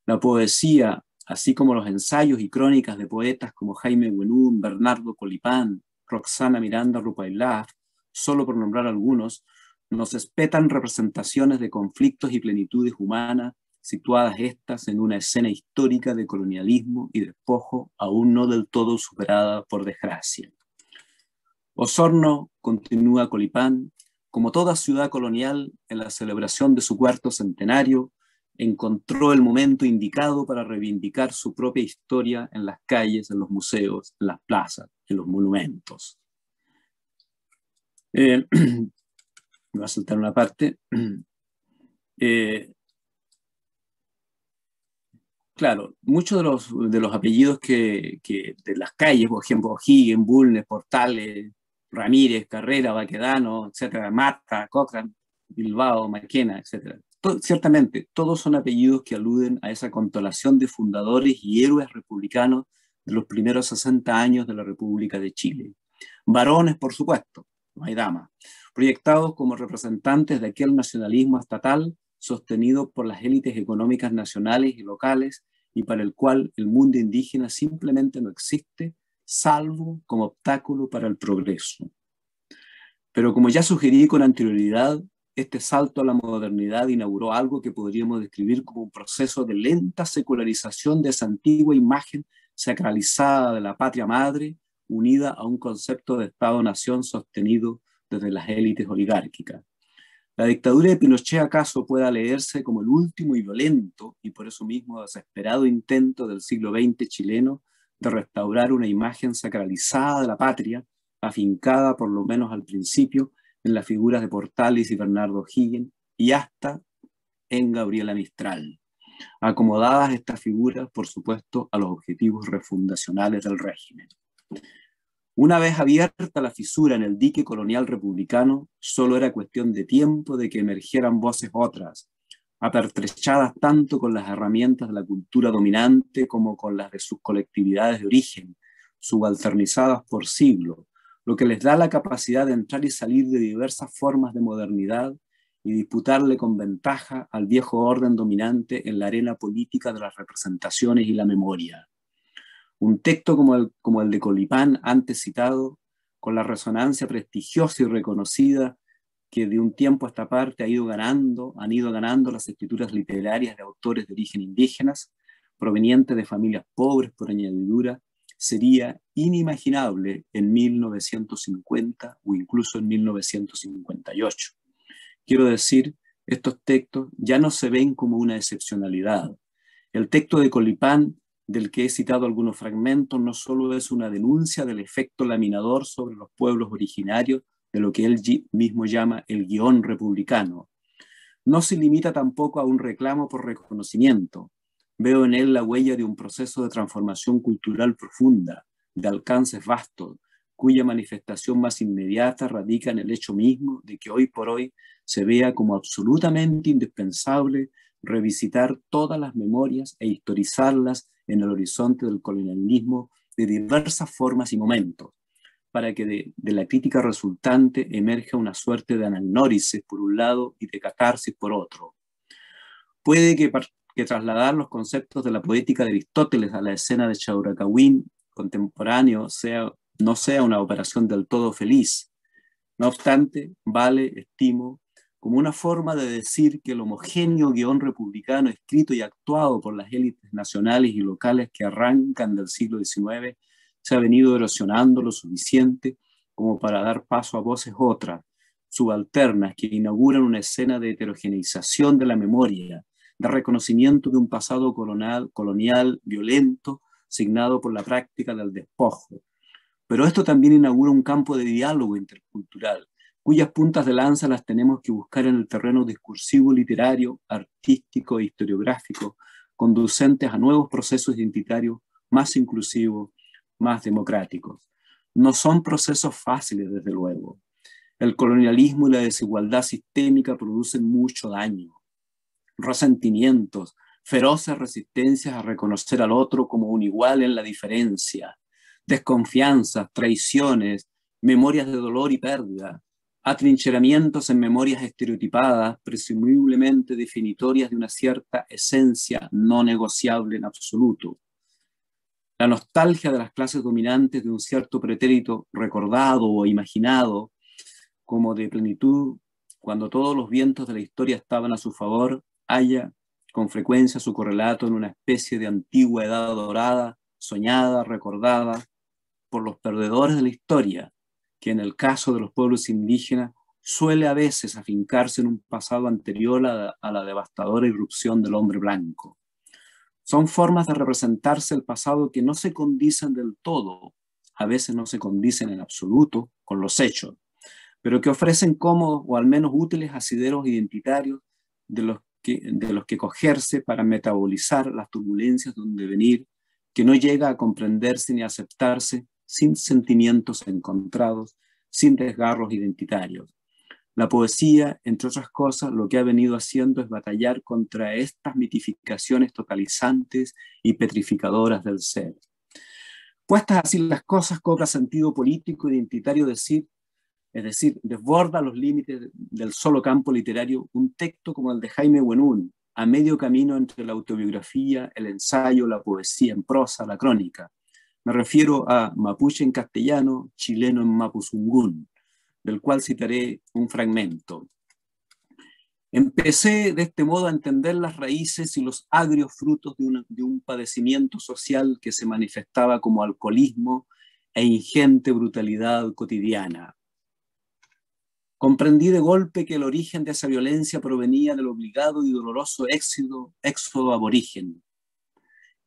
La poesía, así como los ensayos y crónicas de poetas como Jaime Buenún, Bernardo Colipán, Roxana Miranda Rupailaf, solo por nombrar algunos, nos espetan representaciones de conflictos y plenitudes humanas, situadas estas en una escena histórica de colonialismo y despojo aún no del todo superada por desgracia. Osorno, continúa Colipán, como toda ciudad colonial, en la celebración de su cuarto centenario, encontró el momento indicado para reivindicar su propia historia en las calles, en los museos, en las plazas, en los monumentos. Me voy a saltar una parte. Claro, muchos de los apellidos de las calles, por ejemplo, O'Higgins, Bulnes, Portales, Ramírez, Carrera, Baquedano, etcétera, Mata, Cochrane, Bilbao, Maquena, etcétera. Ciertamente, todos son apellidos que aluden a esa constelación de fundadores y héroes republicanos de los primeros 60 años de la República de Chile. Varones, por supuesto, no hay damas, proyectados como representantes de aquel nacionalismo estatal sostenido por las élites económicas nacionales y locales y para el cual el mundo indígena simplemente no existe, salvo como obstáculo para el progreso. Pero como ya sugerí con anterioridad, este salto a la modernidad inauguró algo que podríamos describir como un proceso de lenta secularización de esa antigua imagen sacralizada de la patria madre, unida a un concepto de Estado-nación sostenido desde las élites oligárquicas. La dictadura de Pinochet acaso pueda leerse como el último y violento, y por eso mismo desesperado intento del siglo XX chileno de restaurar una imagen sacralizada de la patria, afincada por lo menos al principio en las figuras de Portales y Bernardo O'Higgins, y hasta en Gabriela Mistral. Acomodadas estas figuras, por supuesto, a los objetivos refundacionales del régimen. Una vez abierta la fisura en el dique colonial republicano, solo era cuestión de tiempo de que emergieran voces otras, apertrechadas tanto con las herramientas de la cultura dominante como con las de sus colectividades de origen, subalternizadas por siglos, lo que les da la capacidad de entrar y salir de diversas formas de modernidad y disputarle con ventaja al viejo orden dominante en la arena política de las representaciones y la memoria. Un texto como el de Colipán, antes citado, con la resonancia prestigiosa y reconocida que de un tiempo a esta parte han ido ganando las escrituras literarias de autores de origen indígenas, provenientes de familias pobres por añadidura, sería inimaginable en 1950 o incluso en 1958. Quiero decir, estos textos ya no se ven como una excepcionalidad. El texto de Colipán, del que he citado algunos fragmentos, no solo es una denuncia del efecto laminador sobre los pueblos originarios de lo que él mismo llama el guión republicano. No se limita tampoco a un reclamo por reconocimiento. Veo en él la huella de un proceso de transformación cultural profunda, de alcances vastos, cuya manifestación más inmediata radica en el hecho mismo de que hoy por hoy se vea como absolutamente indispensable revisitar todas las memorias e historizarlas en el horizonte del colonialismo de diversas formas y momentos, para que de la crítica resultante emerja una suerte de anagnórisis por un lado y de catarsis por otro. Puede que trasladar los conceptos de la poética de Aristóteles a la escena de Chauracahuín contemporáneo no sea una operación del todo feliz. No obstante, vale, estimo, como una forma de decir que el homogéneo guión republicano escrito y actuado por las élites nacionales y locales que arrancan del siglo XIX se ha venido erosionando lo suficiente como para dar paso a voces otras, subalternas, que inauguran una escena de heterogeneización de la memoria, de reconocimiento de un pasado colonial violento, signado por la práctica del despojo. Pero esto también inaugura un campo de diálogo intercultural, cuyas puntas de lanza las tenemos que buscar en el terreno discursivo, literario, artístico e historiográfico, conducentes a nuevos procesos identitarios más inclusivos, más democráticos. No son procesos fáciles, desde luego. El colonialismo y la desigualdad sistémica producen mucho daño, resentimientos, feroces resistencias a reconocer al otro como un igual en la diferencia, desconfianzas, traiciones, memorias de dolor y pérdida, atrincheramientos en memorias estereotipadas, presumiblemente definitorias de una cierta esencia no negociable en absoluto. La nostalgia de las clases dominantes de un cierto pretérito recordado o imaginado como de plenitud, cuando todos los vientos de la historia estaban a su favor, halla con frecuencia su correlato en una especie de antigua edad dorada, soñada, recordada por los perdedores de la historia, que en el caso de los pueblos indígenas suele a veces afincarse en un pasado anterior a la devastadora irrupción del hombre blanco. Son formas de representarse el pasado que no se condicen del todo, a veces no se condicen en absoluto con los hechos, pero que ofrecen cómodos o al menos útiles asideros identitarios de los que cogerse para metabolizar las turbulencias de un devenir que no llega a comprenderse ni a aceptarse sin sentimientos encontrados, sin desgarros identitarios. La poesía, entre otras cosas, lo que ha venido haciendo es batallar contra estas mitificaciones totalizantes y petrificadoras del ser. Puestas así las cosas, cobra sentido político identitario decir, es decir, desborda los límites del solo campo literario un texto como el de Jaime Buenún, a medio camino entre la autobiografía, el ensayo, la poesía en prosa, la crónica. Me refiero a Mapuche en castellano, chileno en mapuzungún, del cual citaré un fragmento. Empecé de este modo a entender las raíces y los agrios frutos de un padecimiento social que se manifestaba como alcoholismo e ingente brutalidad cotidiana. Comprendí de golpe que el origen de esa violencia provenía del obligado y doloroso éxodo aborigen.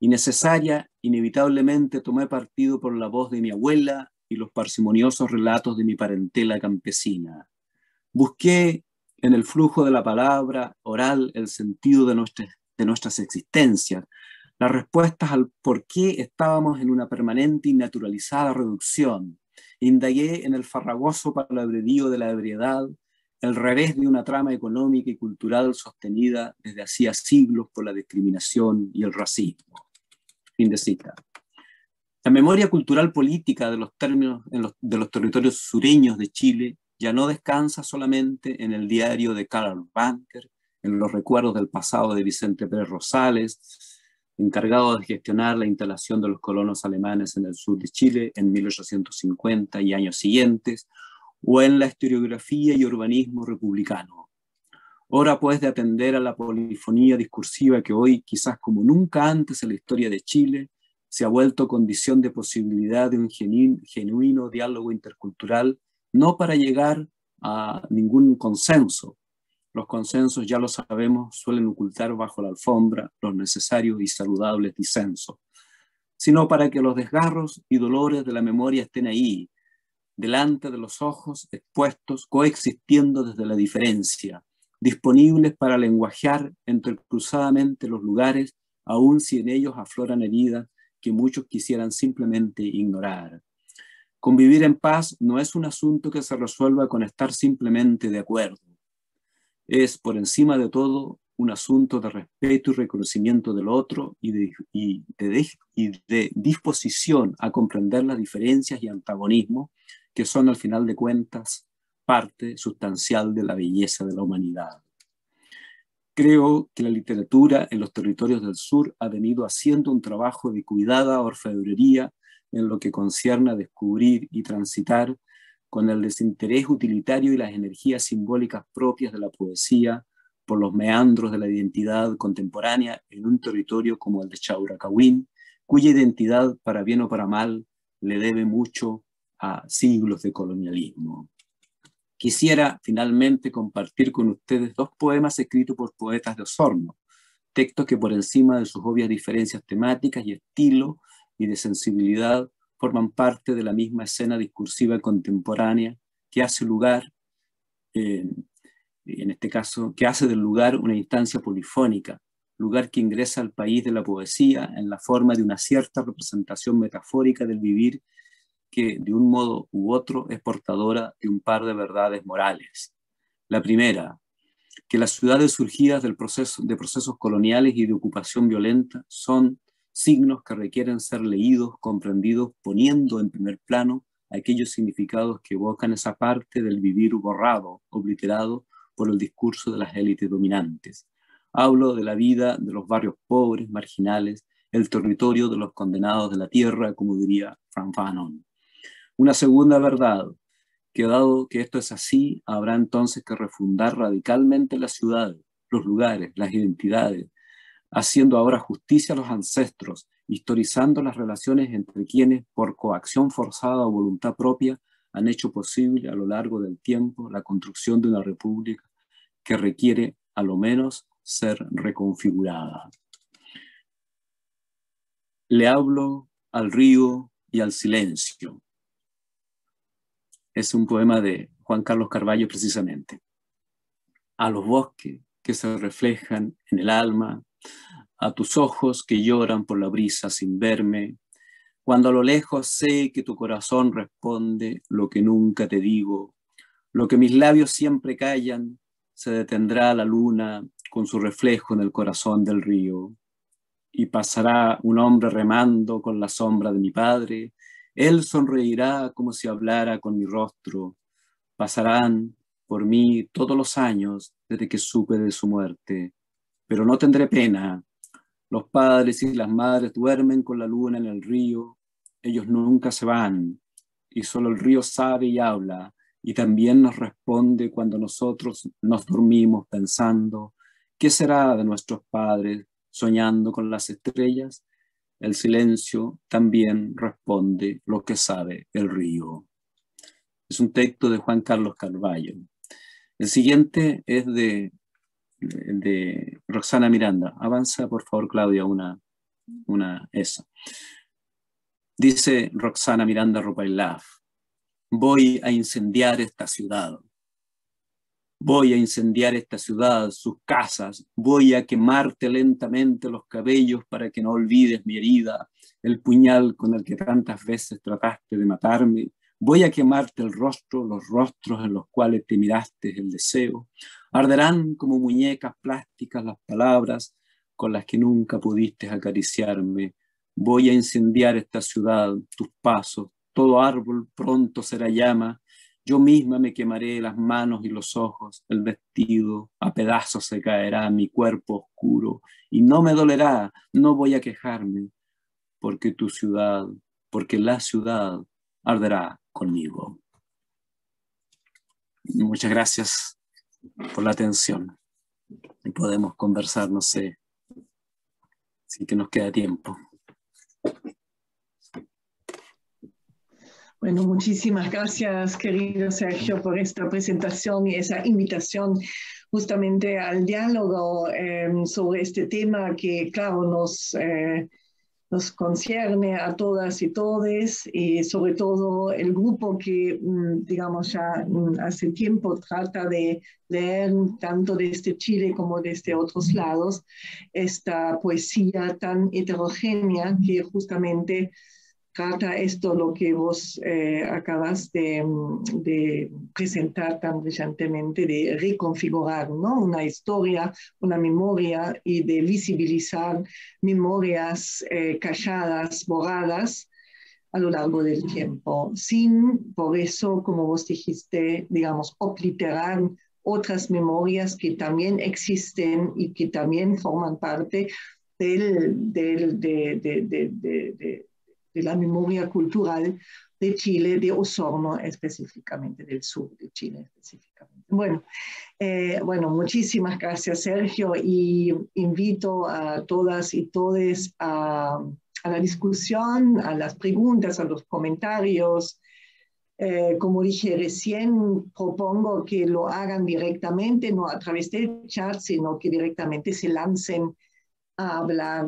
Y necesaria, inevitablemente tomé partido por la voz de mi abuela y los parsimoniosos relatos de mi parentela campesina. Busqué en el flujo de la palabra oral el sentido de nuestras existencias, las respuestas al por qué estábamos en una permanente y naturalizada reducción. Indagué en el farragoso palabrerío de la ebriedad, el revés de una trama económica y cultural sostenida desde hacía siglos por la discriminación y el racismo. Fin de cita. La memoria cultural política de los territorios sureños de Chile ya no descansa solamente en el diario de Karl Banker, en los recuerdos del pasado de Vicente Pérez Rosales, encargado de gestionar la instalación de los colonos alemanes en el sur de Chile en 1850 y años siguientes, o en la historiografía y urbanismo republicano. Hora pues de atender a la polifonía discursiva que hoy, quizás como nunca antes en la historia de Chile, se ha vuelto condición de posibilidad de un genuino diálogo intercultural, no para llegar a ningún consenso. Los consensos, ya lo sabemos, suelen ocultar bajo la alfombra los necesarios y saludables disensos, sino para que los desgarros y dolores de la memoria estén ahí, delante de los ojos, expuestos, coexistiendo desde la diferencia, disponibles para lenguajear entrecruzadamente los lugares, aun si en ellos afloran heridas que muchos quisieran simplemente ignorar. Convivir en paz no es un asunto que se resuelva con estar simplemente de acuerdo. Es, por encima de todo, un asunto de respeto y reconocimiento del otro y de disposición a comprender las diferencias y antagonismos que son, al final de cuentas, parte sustancial de la belleza de la humanidad. Creo que la literatura en los territorios del sur ha venido haciendo un trabajo de cuidada orfebrería en lo que concierne a descubrir y transitar con el desinterés utilitario y las energías simbólicas propias de la poesía por los meandros de la identidad contemporánea en un territorio como el de Chauracahuín, cuya identidad, para bien o para mal, le debe mucho a siglos de colonialismo. Quisiera finalmente compartir con ustedes dos poemas escritos por poetas de Osorno, textos que por encima de sus obvias diferencias temáticas y estilo y de sensibilidad forman parte de la misma escena discursiva contemporánea que hace lugar, en este caso, que hace del lugar una instancia polifónica, lugar que ingresa al país de la poesía en la forma de una cierta representación metafórica del vivir que de un modo u otro es portadora de un par de verdades morales. La primera, que las ciudades surgidas de procesos coloniales y de ocupación violenta son signos que requieren ser leídos, comprendidos, poniendo en primer plano aquellos significados que evocan esa parte del vivir borrado, obliterado por el discurso de las élites dominantes. Hablo de la vida de los barrios pobres, marginales, el territorio de los condenados de la tierra, como diría Frank Fanon. Una segunda verdad, que dado que esto es así, habrá entonces que refundar radicalmente las ciudades, los lugares, las identidades, haciendo ahora justicia a los ancestros, historizando las relaciones entre quienes, por coacción forzada o voluntad propia, han hecho posible a lo largo del tiempo la construcción de una república que requiere, a lo menos, ser reconfigurada. Le hablo al río y al silencio. Es un poema de Juan Carlos Carvalho, precisamente. A los bosques que se reflejan en el alma, a tus ojos que lloran por la brisa sin verme, Cuando a lo lejos sé que tu corazón responde lo que nunca te digo, lo que mis labios siempre callan, se detendrá la luna con su reflejo en el corazón del río. Y pasará un hombre remando con la sombra de mi padre. Él sonreirá como si hablara con mi rostro. Pasarán por mí todos los años desde que supe de su muerte. Pero no tendré pena. Los padres y las madres duermen con la luna en el río. Ellos nunca se van. Y solo el río sabe y habla. Y también nos responde cuando nosotros nos dormimos pensando, ¿qué será de nuestros padres soñando con las estrellas? El silencio también responde lo que sabe el río. Es un texto de Juan Carlos Carvalho. El siguiente es de Roxana Miranda. Avanza, por favor, Claudia, esa. Dice Roxana Miranda Rupailaf: voy a incendiar esta ciudad. Voy a incendiar esta ciudad, sus casas. Voy a quemarte lentamente los cabellos para que no olvides mi herida, el puñal con el que tantas veces trataste de matarme. Voy a quemarte el rostro, los rostros en los cuales te miraste el deseo. Arderán como muñecas plásticas las palabras con las que nunca pudiste acariciarme. Voy a incendiar esta ciudad, tus pasos. Todo árbol pronto será llama. Yo misma me quemaré las manos y los ojos, el vestido a pedazos se caerá, mi cuerpo oscuro, y no me dolerá, no voy a quejarme, porque tu ciudad, porque la ciudad arderá conmigo. Muchas gracias por la atención. Y podemos conversar, no sé, si que nos queda tiempo. Bueno, muchísimas gracias, querido Sergio, por esta presentación y esa invitación justamente al diálogo sobre este tema que, claro, nos concierne a todas y todes, y sobre todo el grupo que, digamos, ya hace tiempo trata de leer tanto desde Chile como desde otros lados esta poesía tan heterogénea que justamente trata esto, lo que vos acabas de presentar tan brillantemente, de reconfigurar, ¿no? Una historia, una memoria y de visibilizar memorias calladas, borradas a lo largo del tiempo, sin, por eso, como vos dijiste, digamos, obliterar otras memorias que también existen y que también forman parte de la memoria cultural de Chile, de Osorno específicamente, del sur de Chile específicamente. Bueno, muchísimas gracias, Sergio, y invito a todas y todes a la discusión, a las preguntas, a los comentarios. Como dije recién, propongo que lo hagan directamente, no a través del chat, sino que directamente se lancen a hablar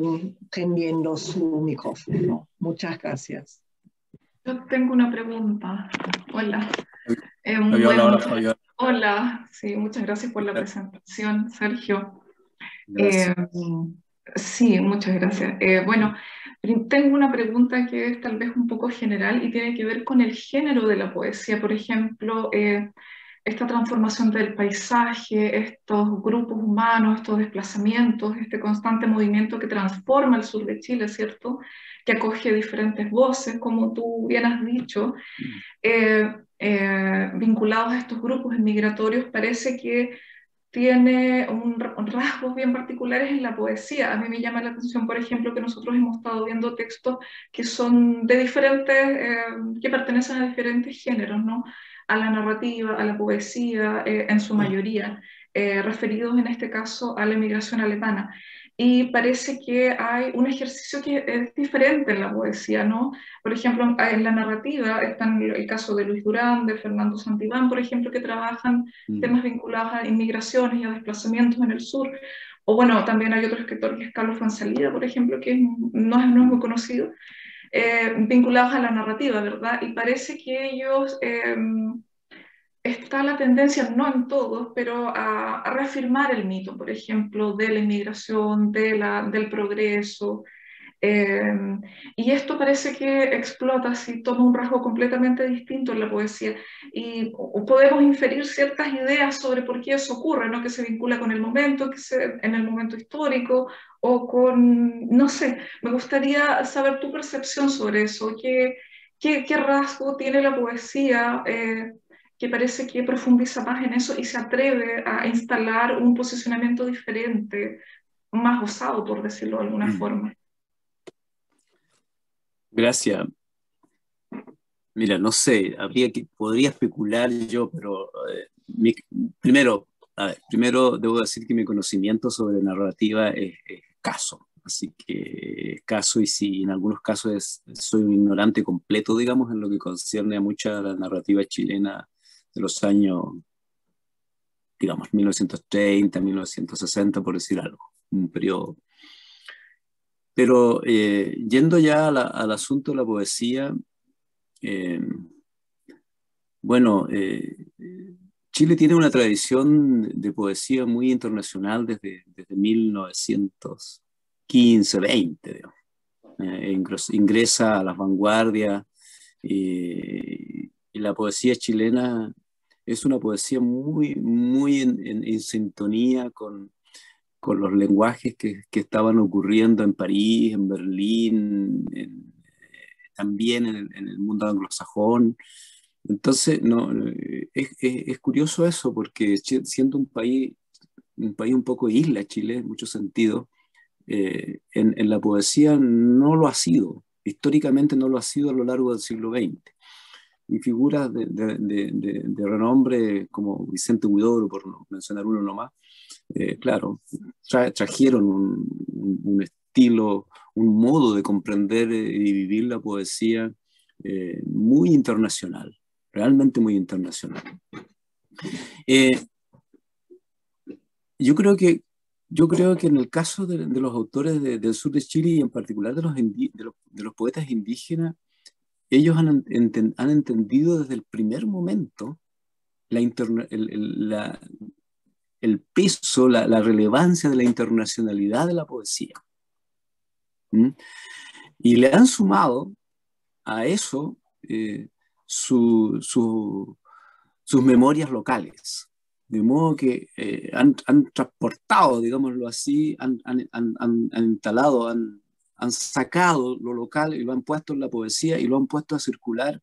prendiendo su micrófono. Muchas gracias. Yo tengo una pregunta. Hola. Fabiola. Hola, sí, muchas gracias por la presentación, Sergio. Sí, muchas gracias. Bueno, tengo una pregunta que es tal vez un poco general y tiene que ver con el género de la poesía. Por ejemplo, esta transformación del paisaje, estos grupos humanos, estos desplazamientos, este constante movimiento que transforma el sur de Chile, ¿cierto? Que acoge diferentes voces, como tú bien has dicho, vinculados a estos grupos migratorios, parece que tiene rasgos bien particulares en la poesía. A mí me llama la atención, por ejemplo, que nosotros hemos estado viendo textos que son de diferentes, que pertenecen a diferentes géneros, ¿no? A la narrativa, a la poesía, en su mayoría, referidos en este caso a la inmigración alemana. Y parece que hay un ejercicio que es diferente en la poesía, ¿no? Por ejemplo, en la narrativa está el caso de Luis Durán, de Fernando Santibán, por ejemplo, que trabajan temas vinculados a inmigraciones y a desplazamientos en el sur. O bueno, también hay otro escritor que es Carlos Fuenzalida, por ejemplo, que no es muy conocido, vinculados a la narrativa, ¿verdad? Y parece que ellos, está la tendencia, no en todos, pero a reafirmar el mito, por ejemplo, de la inmigración, del progreso, Y esto parece que explota, si toma un rasgo completamente distinto en la poesía. Y podemos inferir ciertas ideas sobre por qué eso ocurre, ¿no? Que se vincula con el momento, en el momento histórico, o con, no sé, me gustaría saber tu percepción sobre eso. ¿Qué rasgo tiene la poesía que parece que profundiza más en eso y se atreve a instalar un posicionamiento diferente, más osado, por decirlo de alguna forma? Gracias. Mira, no sé, podría especular yo, pero primero, primero debo decir que mi conocimiento sobre narrativa es escaso, así que escaso, y si en algunos casos soy un ignorante completo, digamos, en lo que concierne a mucha la narrativa chilena de los años, digamos, 1930, 1960, por decir algo, un periodo. Pero yendo ya al asunto de la poesía, eh, bueno, Chile tiene una tradición de poesía muy internacional desde 1915-20, digamos. Ingresa a las vanguardias, y la poesía chilena es una poesía muy en sintonía con los lenguajes que estaban ocurriendo en París, en Berlín, también en el mundo anglosajón. Entonces, no, es curioso eso, porque siendo un país un poco isla, Chile, en muchos sentidos, en la poesía no lo ha sido, históricamente no lo ha sido a lo largo del siglo XX. Y figuras de renombre como Vicente Huidobro, por mencionar uno nomás, claro, trajeron un estilo, un modo de comprender y vivir la poesía muy internacional, realmente muy internacional. Eh, yo creo que en el caso de los autores del sur de Chile, y en particular de los poetas indígenas, ellos han entendido desde el primer momento el peso, la relevancia de la internacionalidad de la poesía. ¿Mm? Y le han sumado a eso sus memorias locales. De modo que han transportado, digámoslo así, han instalado, han sacado lo local y lo han puesto en la poesía, y lo han puesto a circular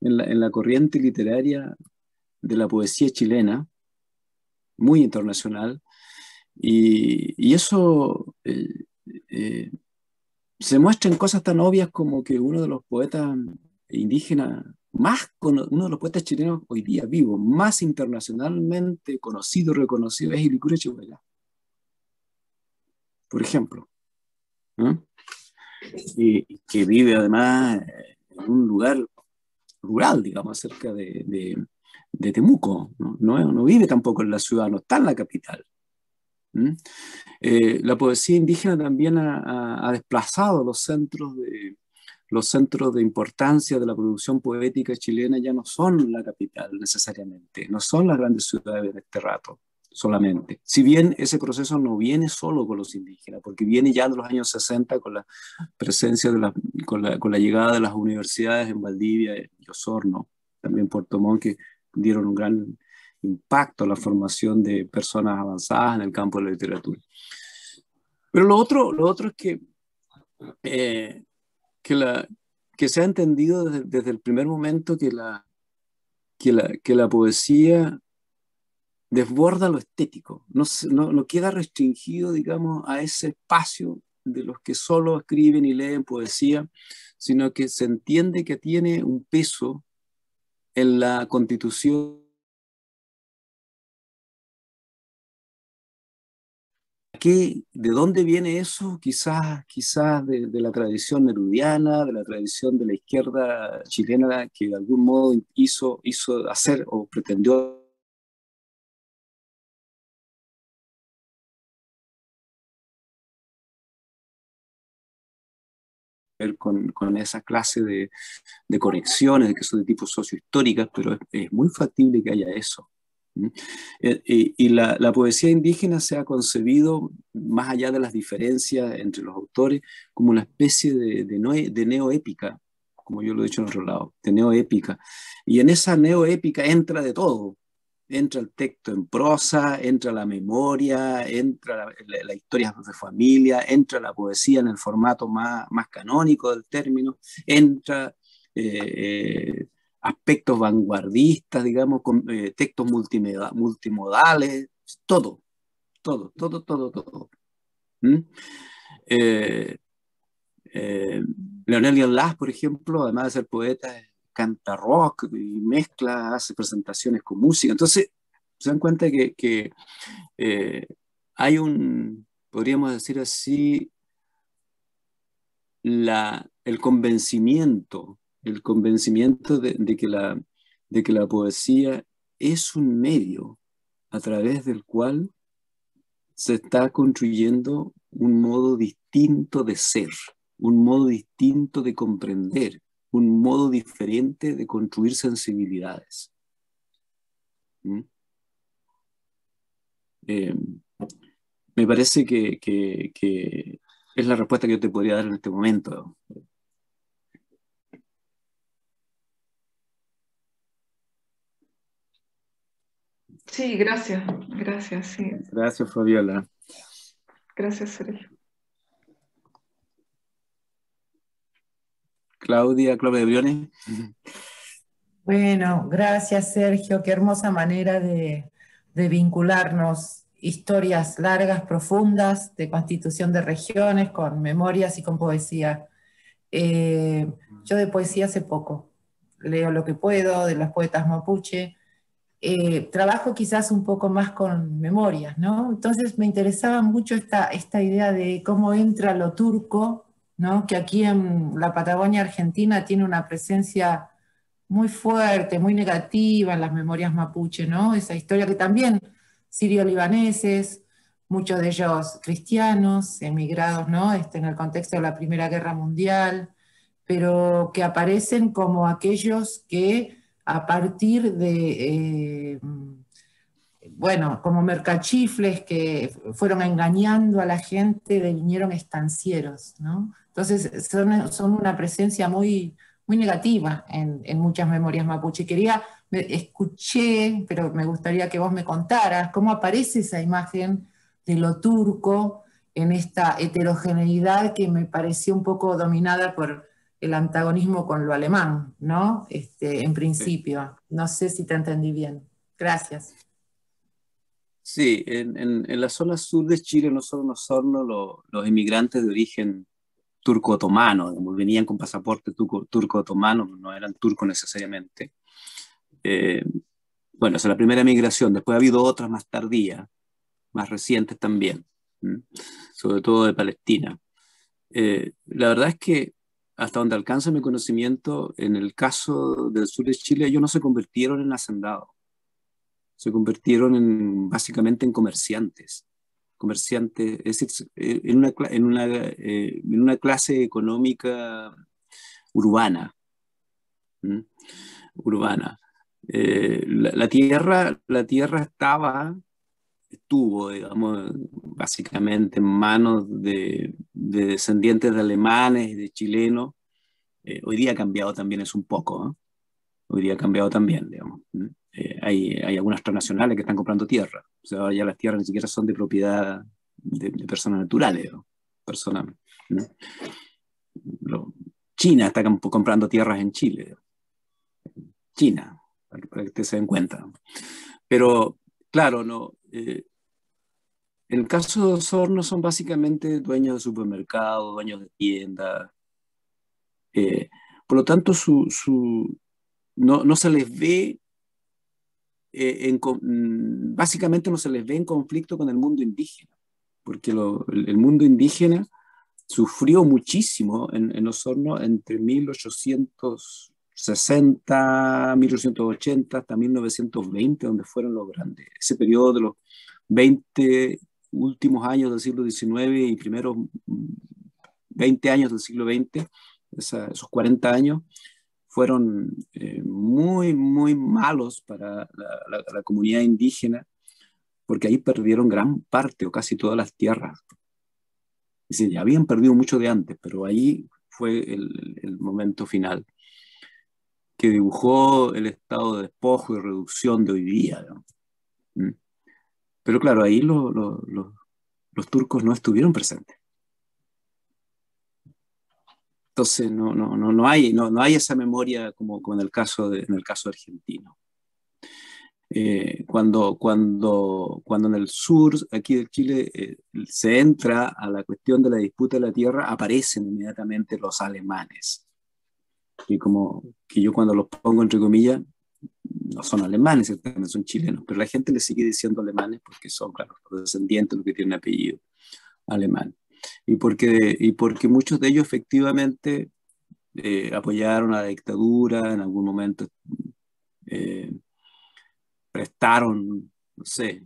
en la corriente literaria de la poesía chilena, muy internacional. Y eso se muestra en cosas tan obvias como que uno de los poetas indígenas uno de los poetas chilenos hoy día vivos, más internacionalmente conocido, reconocido, es Ilicura Echeverría, por ejemplo, ¿no? Y que vive además en un lugar rural, digamos, cerca de Temuco, ¿no? No vive tampoco en la ciudad, no está en la capital. La poesía indígena también ha desplazado los centros de importancia de la producción poética chilena. Ya no son la capital necesariamente, no son las grandes ciudades de este rato solamente. Si bien ese proceso no viene solo con los indígenas, porque viene ya de los años 60 con la presencia con la llegada de las universidades en Valdivia y Osorno, también Puerto Montt, que dieron un gran impacto a la formación de personas avanzadas en el campo de la literatura. Pero lo otro es que se ha entendido desde el primer momento que la poesía desborda lo estético, no queda restringido, digamos, a ese espacio de los que solo escriben y leen poesía, sino que se entiende que tiene un peso en la constitución. ¿De dónde viene eso? Quizás de la tradición nerudiana, de la tradición de la izquierda chilena, que de algún modo hizo hacer o pretendió ver con esa clase de conexiones que son de tipo sociohistóricas, pero es muy factible que haya eso. Y la poesía indígena se ha concebido más allá de las diferencias entre los autores, como una especie de neoépica, como yo lo he dicho en otro lado, de neoépica. Y en esa neoépica entra de todo. Entra el texto en prosa, entra la memoria, entra la historia de familia, entra la poesía en el formato más canónico del término, entra aspectos vanguardistas, digamos, con textos multimodales, todo, todo, todo, todo, todo. ¿Mm? Leonel Galás, por ejemplo, además de ser poeta, canta rock y mezcla, hace presentaciones con música. Entonces, se dan cuenta que hay podríamos decir así, el convencimiento de que la poesía es un medio a través del cual se está construyendo un modo distinto de ser, un modo distinto de comprender, un modo diferente de construir sensibilidades. ¿Mm? Me parece que es la respuesta que yo te podría dar en este momento. Sí, gracias, gracias, sí. Gracias, Fabiola. Gracias, Sergio. Claudia Briones. Bueno, gracias Sergio, qué hermosa manera de vincularnos, historias largas, profundas, de constitución de regiones, con memorias y con poesía. Yo de poesía hace poco, leo lo que puedo de los poetas mapuche, trabajo quizás un poco más con memorias, ¿no? Entonces me interesaba mucho esta idea de cómo entra lo turco, ¿no? Que aquí en la Patagonia Argentina tiene una presencia muy fuerte, muy negativa en las memorias mapuche, ¿no? Esa historia que también sirio-libaneses, muchos de ellos cristianos, emigrados, ¿no? En el contexto de la Primera Guerra Mundial, pero que aparecen como aquellos que a partir de, bueno, como mercachifles que fueron engañando a la gente, vinieron estancieros, ¿no? Entonces son una presencia muy, muy negativa en muchas memorias mapuche. Escuché, pero me gustaría que vos me contaras cómo aparece esa imagen de lo turco en esta heterogeneidad que me pareció un poco dominada por el antagonismo con lo alemán, ¿no? En principio. No sé si te entendí bien. Gracias. Sí, en la zona sur de Chile, no solo en Osorno, los inmigrantes de origen turco-otomano, venían con pasaporte turco-otomano, no eran turcos necesariamente. Bueno, esa es la primera migración. Después ha habido otras más tardías, más recientes también, sobre todo de Palestina. La verdad es que hasta donde alcanza mi conocimiento, en el caso del sur de Chile, ellos no se convirtieron en hacendados, se convirtieron básicamente en comerciantes, es decir, en una clase económica urbana. Urbana. La tierra estuvo, digamos, básicamente en manos de descendientes de alemanes y de chilenos. Hoy día ha cambiado también eso un poco, ¿eh? Hoy día ha cambiado también, digamos. Hay algunas transnacionales que están comprando tierra. O sea, ahora ya las tierras ni siquiera son de propiedad de personas naturales, ¿no? Personas, ¿no? China está comprando tierras en Chile. China, para que ustedes se den cuenta. Pero, claro, no, en el caso de Osorno son básicamente dueños de supermercados, dueños de tiendas. Por lo tanto, no se les ve, básicamente no se les ve en conflicto con el mundo indígena, porque el mundo indígena sufrió muchísimo en Osorno entre 1860, 1880 hasta 1920, donde fueron los grandes. Ese periodo de los 20 últimos años del siglo XIX y primeros 20 años del siglo XX, esos 40 años, fueron muy, muy malos para la comunidad indígena, porque ahí perdieron gran parte o casi todas las tierras. Es decir, ya habían perdido mucho de antes, pero ahí fue el momento final que dibujó el estado de despojo y reducción de hoy día, ¿no? Pero claro, ahí los turcos no estuvieron presentes. Entonces no hay esa memoria como en el caso argentino. Cuando en el sur, aquí de Chile, se entra a la cuestión de la disputa de la tierra, aparecen inmediatamente los alemanes. Que yo cuando los pongo entre comillas, no son alemanes, ciertamente son chilenos, pero la gente les sigue diciendo alemanes porque son, claro, los descendientes, los que tienen apellido alemán. Y porque muchos de ellos efectivamente apoyaron a la dictadura, en algún momento prestaron, no sé,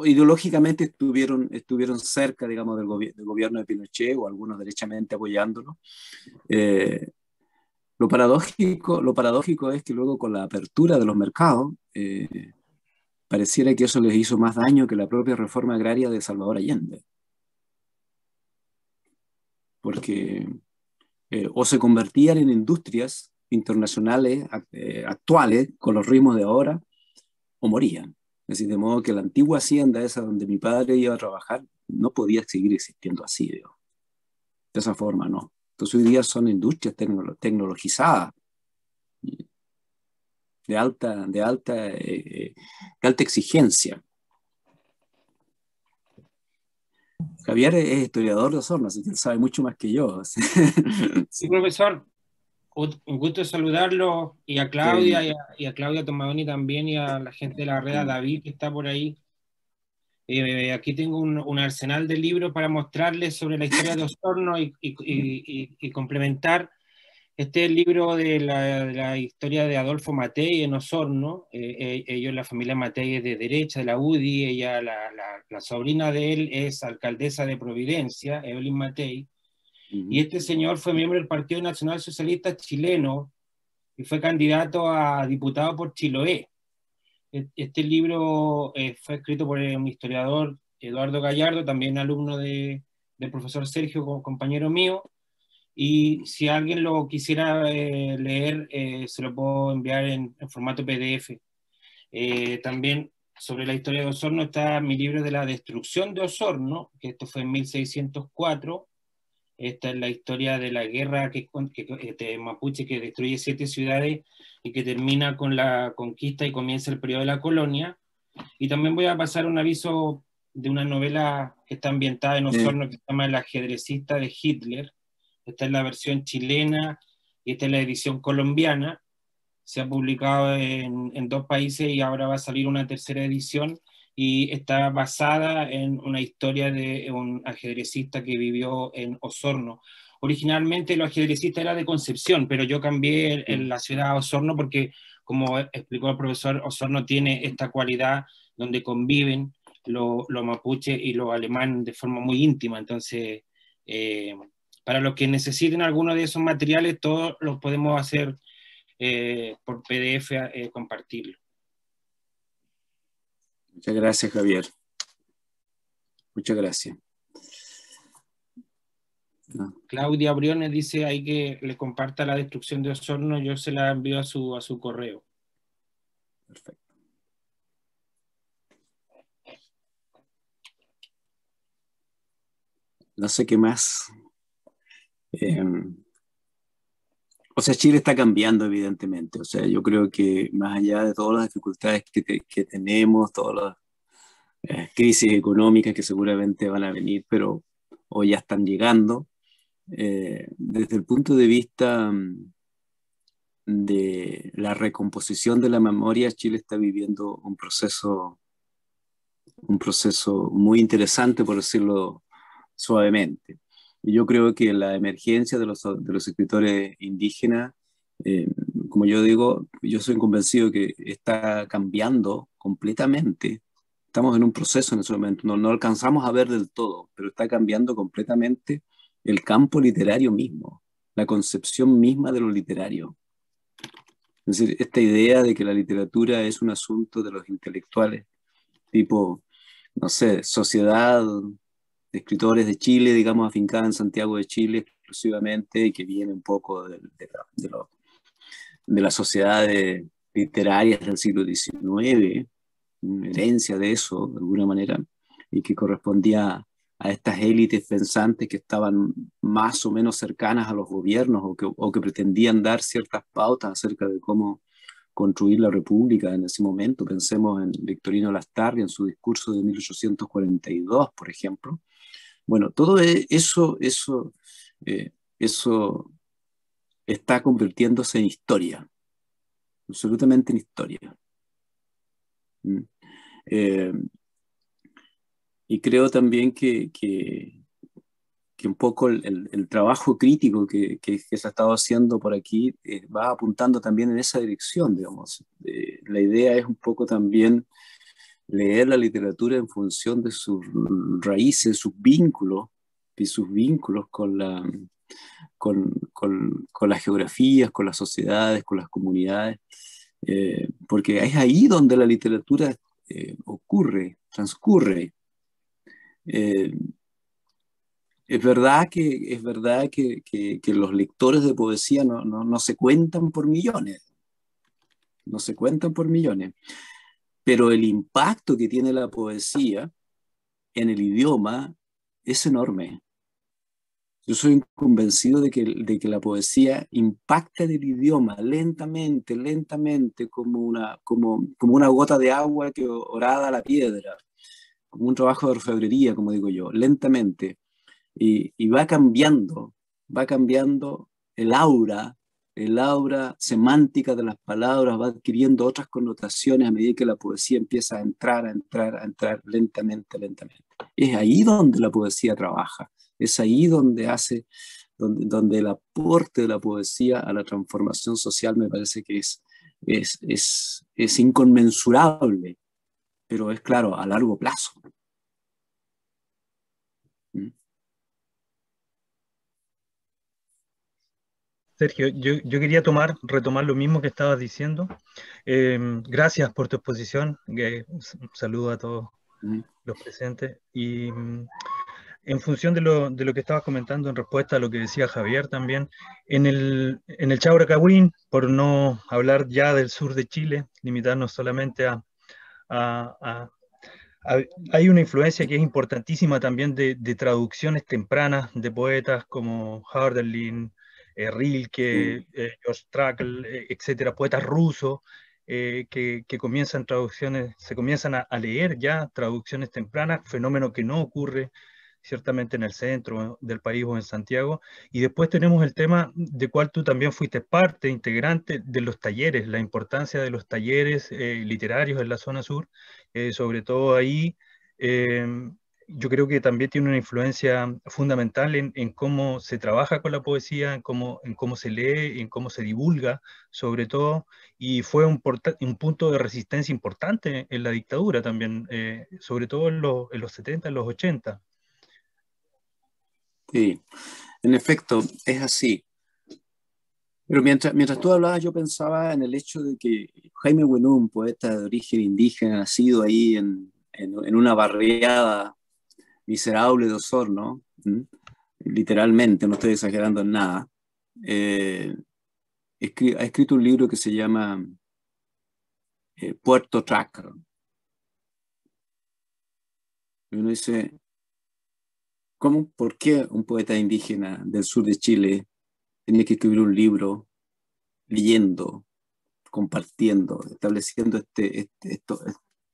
ideológicamente estuvieron cerca, digamos, del gobierno de Pinochet, o algunos derechamente apoyándolo. Lo paradójico es que luego, con la apertura de los mercados, pareciera que eso les hizo más daño que la propia reforma agraria de Salvador Allende. Porque o se convertían en industrias internacionales actuales con los ritmos de ahora, o morían. Es decir, de modo que la antigua hacienda esa donde mi padre iba a trabajar no podía seguir existiendo así, digo. De esa forma no. Entonces hoy día son industrias tecnologizadas, de alta exigencia. Javier es historiador de Osorno, así que él sabe mucho más que yo. Sí, profesor, un gusto saludarlo, y a Claudia, y a Claudia Tomadoni también, y a la gente de la red, a David, que está por ahí. Aquí tengo un arsenal de libros para mostrarles sobre la historia de Osorno y complementar. Este es el libro de la historia de Adolfo Matei en Osorno. Ellos, la familia Matei, es de derecha, de la UDI. Ella, la sobrina de él, es alcaldesa de Providencia, Evelyn Matei. Y este señor fue miembro del Partido Nacional Socialista Chileno y fue candidato a diputado por Chiloé. Este libro fue escrito por un historiador, Eduardo Gallardo, también alumno del profesor Sergio, compañero mío. Y si alguien lo quisiera leer, se lo puedo enviar en formato PDF. También sobre la historia de Osorno está mi libro de la destrucción de Osorno, que esto fue en 1604. Esta es la historia de la guerra de Mapuche, que destruye 7 ciudades y que termina con la conquista y comienza el periodo de la colonia. Y también voy a pasar un aviso de una novela que está ambientada en Osorno, que se llama El ajedrecista de Hitler. Esta es la versión chilena y esta es la edición colombiana. Se ha publicado en 2 países y ahora va a salir una 3ª edición, y está basada en una historia de un ajedrecista que vivió en Osorno. Originalmente los ajedrecistas eran de Concepción, pero yo cambié en la ciudad de Osorno porque, como explicó el profesor, Osorno tiene esta cualidad donde conviven los mapuches y los alemanes de forma muy íntima. Entonces, para los que necesiten alguno de esos materiales, todos los podemos hacer por PDF, compartirlo. Muchas gracias, Javier. Muchas gracias. No. Claudia Briones dice ahí que le comparta la destrucción de Osorno. Yo se la envío a su correo. Perfecto. No sé qué más. O sea, Chile está cambiando, evidentemente. O sea, yo creo que más allá de todas las dificultades que tenemos, todas las crisis económicas que seguramente van a venir, pero o ya están llegando, desde el punto de vista de la recomposición de la memoria, Chile está viviendo un proceso muy interesante, por decirlo suavemente. Y yo creo que la emergencia de los escritores indígenas, como yo digo, yo soy convencido que está cambiando completamente. Estamos en un proceso en ese momento, no alcanzamos a ver del todo, pero está cambiando completamente el campo literario mismo, la concepción misma de lo literario. Es decir, esta idea de que la literatura es un asunto de los intelectuales tipo, no sé, Sociedad de Escritores de Chile, digamos, afincada en Santiago de Chile exclusivamente, y que viene un poco de las sociedades literarias del siglo XIX, una herencia de eso, de alguna manera, y que correspondía a estas élites pensantes que estaban más o menos cercanas a los gobiernos o que pretendían dar ciertas pautas acerca de cómo construir la república en ese momento. Pensemos en Victorino Lastarria, en su discurso de 1842, por ejemplo. Bueno, todo eso está convirtiéndose en historia, absolutamente en historia. Eh, y creo también que un poco el trabajo crítico que se ha estado haciendo por aquí va apuntando también en esa dirección, digamos. La idea es un poco también leer la literatura en función de sus raíces, sus vínculos, y sus vínculos con las geografías, con las sociedades, con las comunidades, porque es ahí donde la literatura transcurre. Es verdad que los lectores de poesía no se cuentan por millones, no se cuentan por millones, pero el impacto que tiene la poesía en el idioma es enorme. Yo soy convencido de que la poesía impacta en el idioma lentamente, lentamente, como una gota de agua que horada la piedra, como un trabajo de orfebrería, como digo yo, lentamente. Y va cambiando el aura semántica de las palabras, va adquiriendo otras connotaciones a medida que la poesía empieza a entrar lentamente, lentamente. Es ahí donde la poesía trabaja, es ahí donde el aporte de la poesía a la transformación social me parece que es inconmensurable, pero es claro, a largo plazo. Sergio, yo quería retomar lo mismo que estabas diciendo. Gracias por tu exposición. Un saludo a todos los presentes. Y en función de lo que estabas comentando, en respuesta a lo que decía Javier también, en el Chauracahuín, por no hablar ya del sur de Chile, limitarnos solamente hay una influencia que es importantísima también de traducciones tempranas de poetas como Hölderlin, Rilke, George Trakl, etcétera, poetas rusos que comienzan traducciones, se comienzan a leer ya traducciones tempranas, fenómeno que no ocurre ciertamente en el centro del país o en Santiago. Y después tenemos el tema de cual tú también fuiste parte, integrante de los talleres, la importancia de los talleres literarios en la zona sur, sobre todo ahí. Yo creo que también tiene una influencia fundamental en cómo se trabaja con la poesía, en cómo se lee, en cómo se divulga, sobre todo, y fue un punto de resistencia importante en la dictadura también, sobre todo en los 70, en los 80. Sí, en efecto, es así. Pero mientras tú hablabas, yo pensaba en el hecho de que Jaime Buenú, un poeta de origen indígena, nacido ahí en una barriada miserable de Osorno, literalmente, no estoy exagerando en nada, ha escrito un libro que se llama Puerto Trácaro. Y uno dice, ¿cómo? ¿Por qué un poeta indígena del sur de Chile tenía que escribir un libro leyendo, compartiendo, estableciendo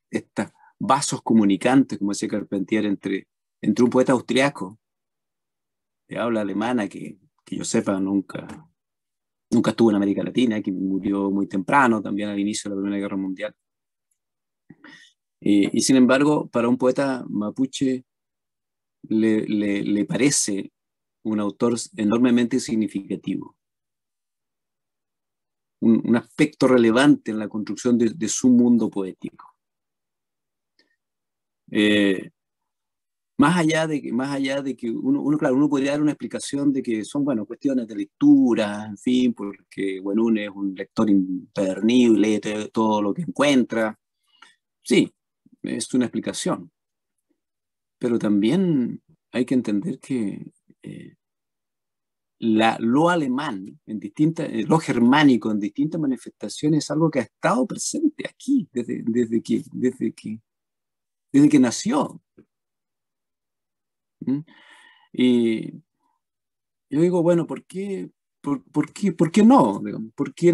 estos vasos comunicantes, como decía Carpentier, entre un poeta austriaco de habla alemana que yo sepa nunca estuvo en América Latina, que murió muy temprano, también al inicio de la Primera Guerra Mundial. Y sin embargo, para un poeta mapuche le parece un autor enormemente significativo, un aspecto relevante en la construcción de su mundo poético. Más allá de que uno podría dar una explicación de que son, bueno, cuestiones de lectura, en fin, porque, bueno, uno es un lector impernible, lee todo lo que encuentra. Sí, es una explicación. Pero también hay que entender que lo alemán, lo germánico en distintas manifestaciones es algo que ha estado presente aquí desde que nació. ¿Mm? Y yo digo, bueno, ¿por qué no? Digamos, ¿por qué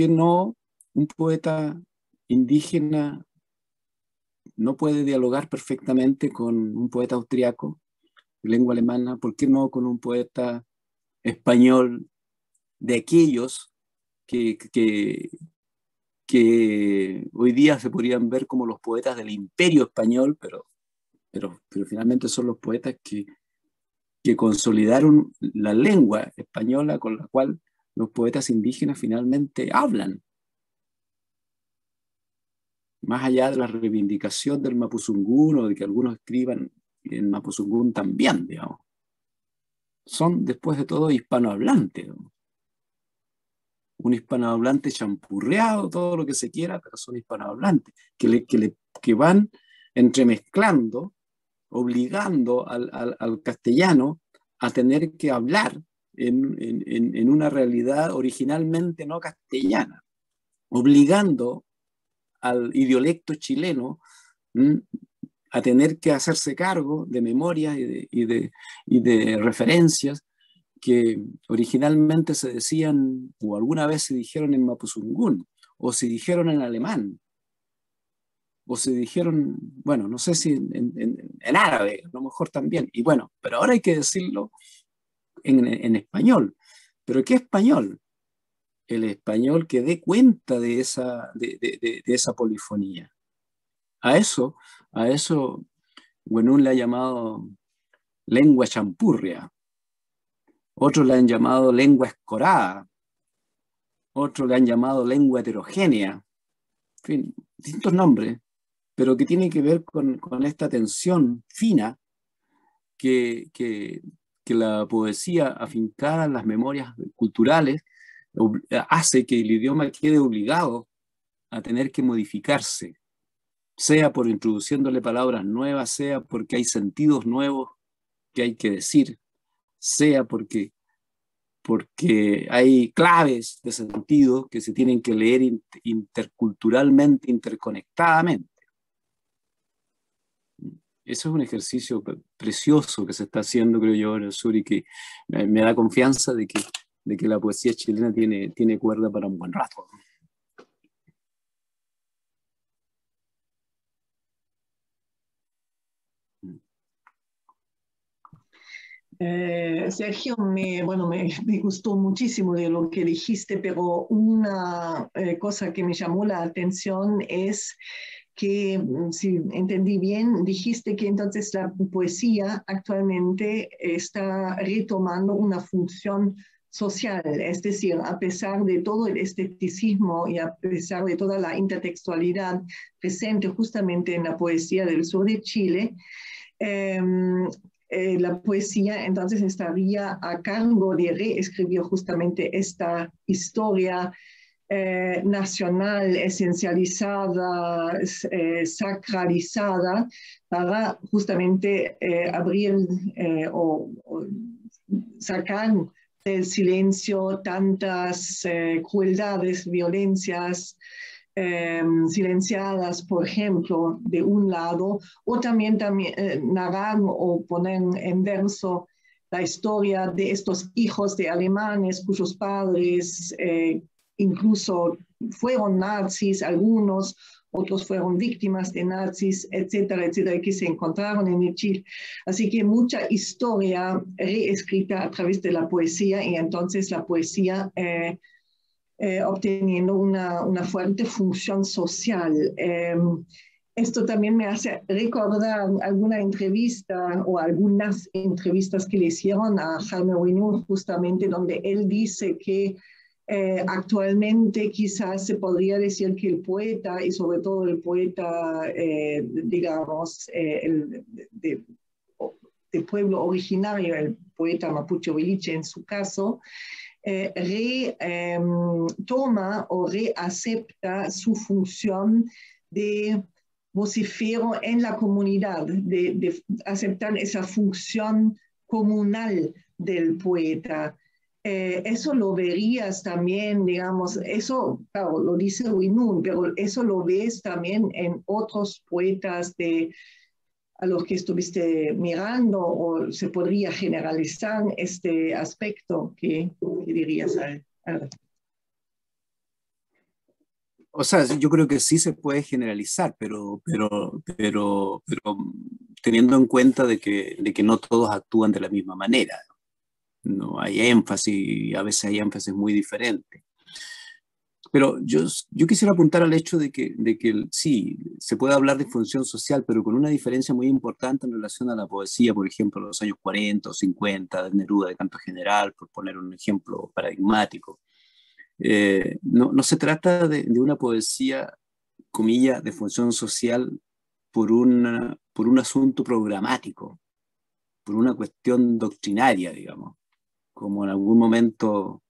no un poeta indígena no puede dialogar perfectamente con un poeta austriaco de lengua alemana? ¿Por qué no con un poeta español de aquellos que hoy día se podrían ver como los poetas del imperio español, pero finalmente son los poetas que consolidaron la lengua española con la cual los poetas indígenas finalmente hablan? Más allá de la reivindicación del mapuzungún o de que algunos escriban en mapuzungún también, digamos. Son, después de todo, hispanohablantes, digamos. Un hispanohablante champurreado, todo lo que se quiera, pero son hispanohablantes, que van entremezclando, obligando al castellano a tener que hablar en una realidad originalmente no castellana, obligando al idiolecto chileno a tener que hacerse cargo de memorias y de referencias que originalmente se decían o alguna vez se dijeron en mapuzungún o se dijeron en alemán o se dijeron, bueno, no sé si en árabe, a lo mejor también, y bueno, pero ahora hay que decirlo en español. ¿Pero qué español? El español que dé cuenta de esa polifonía. A eso Guenún le ha llamado lengua champurria, otros le han llamado lengua escorada, otros le han llamado lengua heterogénea, en fin, distintos nombres, pero que tiene que ver con esta tensión fina que la poesía afincada en las memorias culturales hace que el idioma quede obligado a tener que modificarse, sea por introduciéndole palabras nuevas, sea porque hay sentidos nuevos que hay que decir, sea porque hay claves de sentido que se tienen que leer interculturalmente, interconectadamente. Eso es un ejercicio precioso que se está haciendo, creo yo, en el sur y que me da confianza de que la poesía chilena tiene cuerda para un buen rato. Sergio, me gustó muchísimo de lo que dijiste, pero una cosa que me llamó la atención es que, si entendí bien, dijiste que entonces la poesía actualmente está retomando una función social, es decir, a pesar de todo el esteticismo y a pesar de toda la intertextualidad presente justamente en la poesía del sur de Chile, la poesía entonces estaría a cargo de reescribir justamente esta historia nacional, esencializada, sacralizada, para justamente abrir o sacar del silencio tantas crueldades, violencias, silenciadas, por ejemplo, de un lado, o también narrar o poner en verso la historia de estos hijos de alemanes cuyos padres incluso fueron nazis, algunos, otros fueron víctimas de nazis, etcétera, etcétera, que se encontraron en el Chile. Así que mucha historia reescrita a través de la poesía, y entonces la poesía obteniendo una fuerte función social. Esto también me hace recordar alguna entrevista o algunas entrevistas que le hicieron a Jaime Huinur, justamente donde él dice que actualmente quizás se podría decir que el poeta, y sobre todo el poeta, digamos, de pueblo originario, el poeta Mapuche Huiliche en su caso, toma o reacepta su función de vocifero en la comunidad, de aceptar esa función comunal del poeta. Eso lo verías también, digamos, eso, claro, lo dice Winun, pero eso lo ves también en otros poetas a los que estuviste mirando, o se podría generalizar este aspecto. ¿Qué dirías al respecto? O sea, yo creo que sí se puede generalizar, pero teniendo en cuenta de que no todos actúan de la misma manera. No hay énfasis, a veces hay énfasis muy diferentes. Pero yo quisiera apuntar al hecho de que sí, se puede hablar de función social, pero con una diferencia muy importante en relación a la poesía, por ejemplo, en los años 40 o 50, de Neruda, de Canto General, por poner un ejemplo paradigmático. No se trata de una poesía, comillas, de función social por un asunto programático, por una cuestión doctrinaria, digamos, como en algún momento,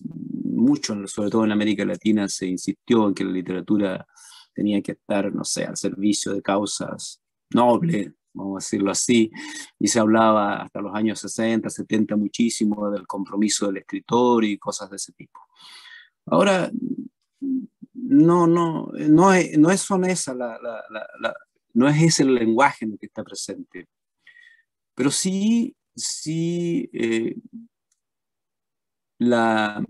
mucho, sobre todo en América Latina, se insistió en que la literatura tenía que estar, no sé, al servicio de causas nobles, vamos a decirlo así, y se hablaba hasta los años 60, 70 muchísimo del compromiso del escritor y cosas de ese tipo. Ahora, no es honesta no es ese el lenguaje en el que está presente, pero sí la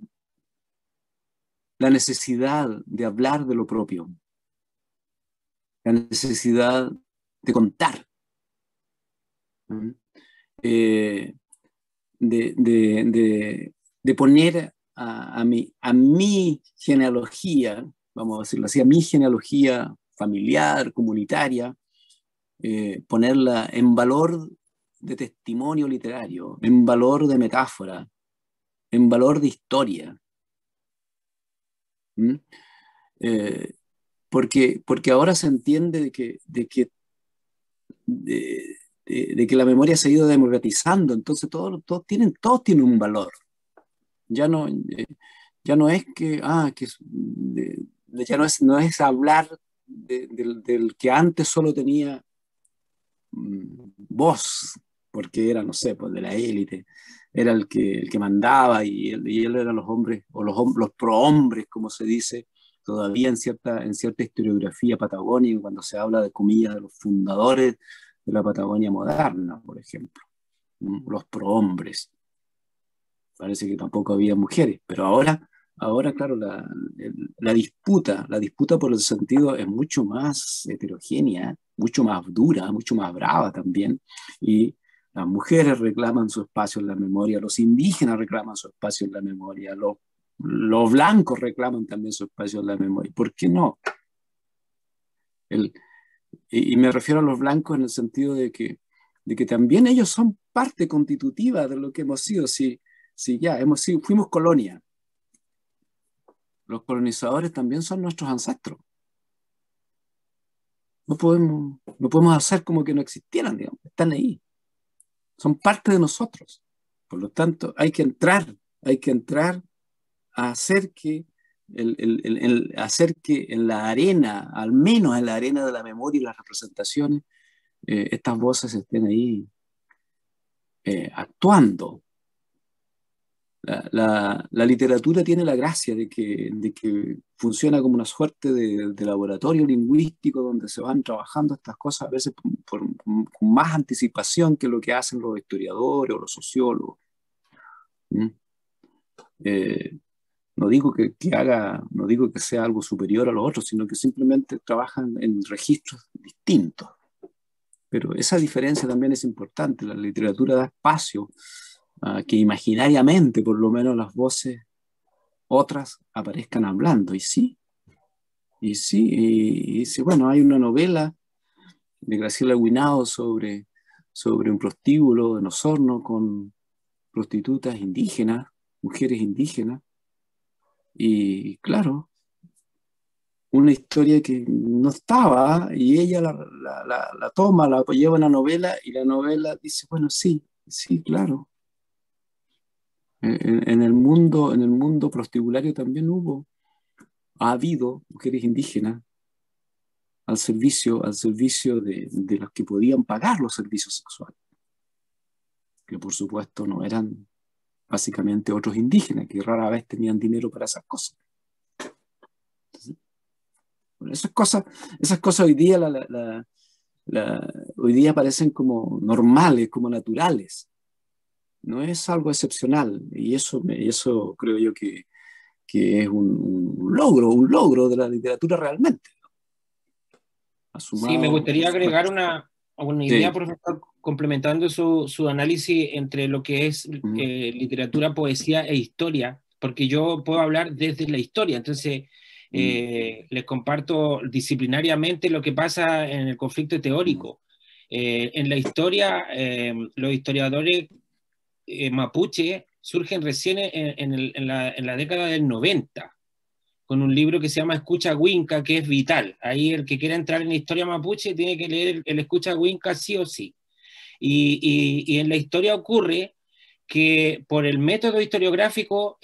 necesidad de hablar de lo propio, la necesidad de contar, de poner a mi genealogía, vamos a decirlo así, a mi genealogía familiar, comunitaria, ponerla en valor de testimonio literario, en valor de metáfora, en valor de historia. Porque ahora se entiende de que la memoria se ha ido democratizando, entonces todos tienen un valor. Ya no es que, ya no es hablar del que antes solo tenía voz, porque era, no sé, pues de la élite, era el que mandaba, y él eran los hombres, o los prohombres, como se dice todavía en cierta historiografía patagónica, cuando se habla de, comillas, de los fundadores de la Patagonia moderna, por ejemplo, los prohombres. Parece que tampoco había mujeres, pero ahora claro, la disputa por el sentido es mucho más heterogénea, mucho más dura, mucho más brava también, y las mujeres reclaman su espacio en la memoria, los indígenas reclaman su espacio en la memoria, los blancos reclaman también su espacio en la memoria. ¿Por qué no? Y me refiero a los blancos en el sentido de que también ellos son parte constitutiva de lo que hemos sido. Si ya fuimos colonia, los colonizadores también son nuestros ancestros. No podemos hacer como que no existieran, digamos, están ahí. Son parte de nosotros. Por lo tanto, hay que entrar a hacer que en la arena, al menos en la arena de la memoria y las representaciones, estas voces estén ahí actuando. La literatura tiene la gracia de que funciona como una suerte de laboratorio lingüístico donde se van trabajando estas cosas a veces con más anticipación que lo que hacen los historiadores o los sociólogos. No digo no digo que sea algo superior a los otros, sino que simplemente trabajan en registros distintos. Pero esa diferencia también es importante. La literatura da espacio a que imaginariamente, por lo menos, las voces otras aparezcan hablando. Y sí, bueno, hay una novela de Graciela Guinao sobre un prostíbulo en Osorno con prostitutas indígenas, mujeres indígenas. Y claro, una historia que no estaba, y ella la toma, la lleva a una novela, y la novela dice, bueno, sí, claro. En el mundo prostibulario también ha habido mujeres indígenas, al servicio de los que podían pagar los servicios sexuales, que por supuesto no eran básicamente otros indígenas, que rara vez tenían dinero para esas cosas. Entonces, bueno, esas cosas hoy día, hoy día parecen como normales, como naturales. No es algo excepcional, y eso creo yo que es un logro de la literatura realmente. Sí, me gustaría agregar una idea, Sí. profesor, complementando su análisis entre lo que es literatura, poesía e historia, porque yo puedo hablar desde la historia, entonces les comparto disciplinariamente lo que pasa en el conflicto teórico. En la historia, los historiadores mapuche surgen recién en la década del 90, con un libro que se llama Escucha Huinca, que es vital. Ahí el que quiera entrar en la historia mapuche tiene que leer el Escucha Huinca sí o sí. Y en la historia ocurre que por el método historiográfico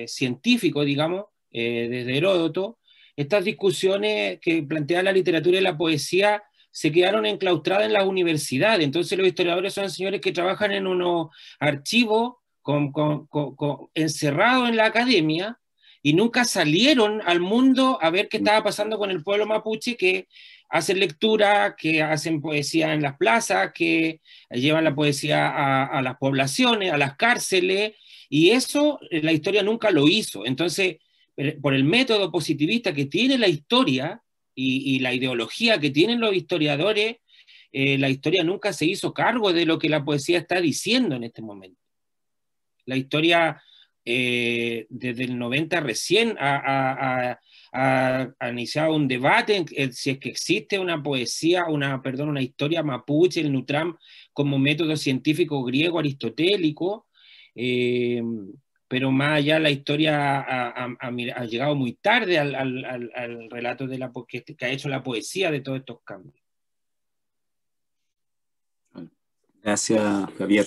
científico, digamos, desde Heródoto, estas discusiones que plantea la literatura y la poesía se quedaron enclaustradas en las universidades. Entonces los historiadores son señores que trabajan en unos archivos encerrados en la academia, y nunca salieron al mundo a ver qué estaba pasando con el pueblo mapuche, que hacen lectura, que hacen poesía en las plazas, que llevan la poesía a las poblaciones, a las cárceles, y eso la historia nunca lo hizo. Entonces, por el método positivista que tiene la historia y la ideología que tienen los historiadores, la historia nunca se hizo cargo de lo que la poesía está diciendo en este momento. La historia desde el 90 recién ha iniciado un debate en si es que existe una poesía, una historia mapuche, el Nutram, como método científico griego aristotélico, pero más allá la historia ha llegado muy tarde al relato que ha hecho la poesía de todos estos cambios. Gracias, Javier.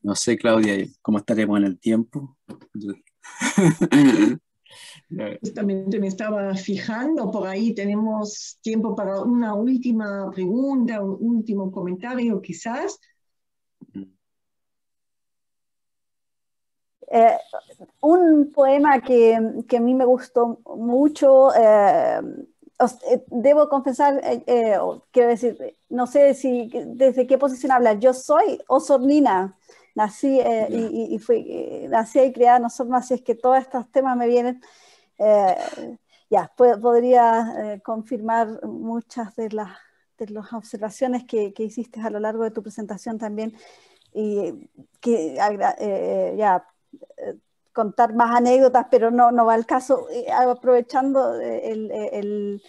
No sé, Claudia, cómo estaremos en el tiempo. Justamente me estaba fijando, por ahí tenemos tiempo para una última pregunta, un último comentario quizás. Un poema que a mí me gustó mucho, debo confesar, quiero decir, no sé desde qué posición hablar. Yo soy osornina, nací nací y criada en Osorno, así es que todos estos temas me vienen. Podría confirmar muchas de las observaciones que hiciste a lo largo de tu presentación también, y que contar más anécdotas, pero no va al caso. Aprovechando el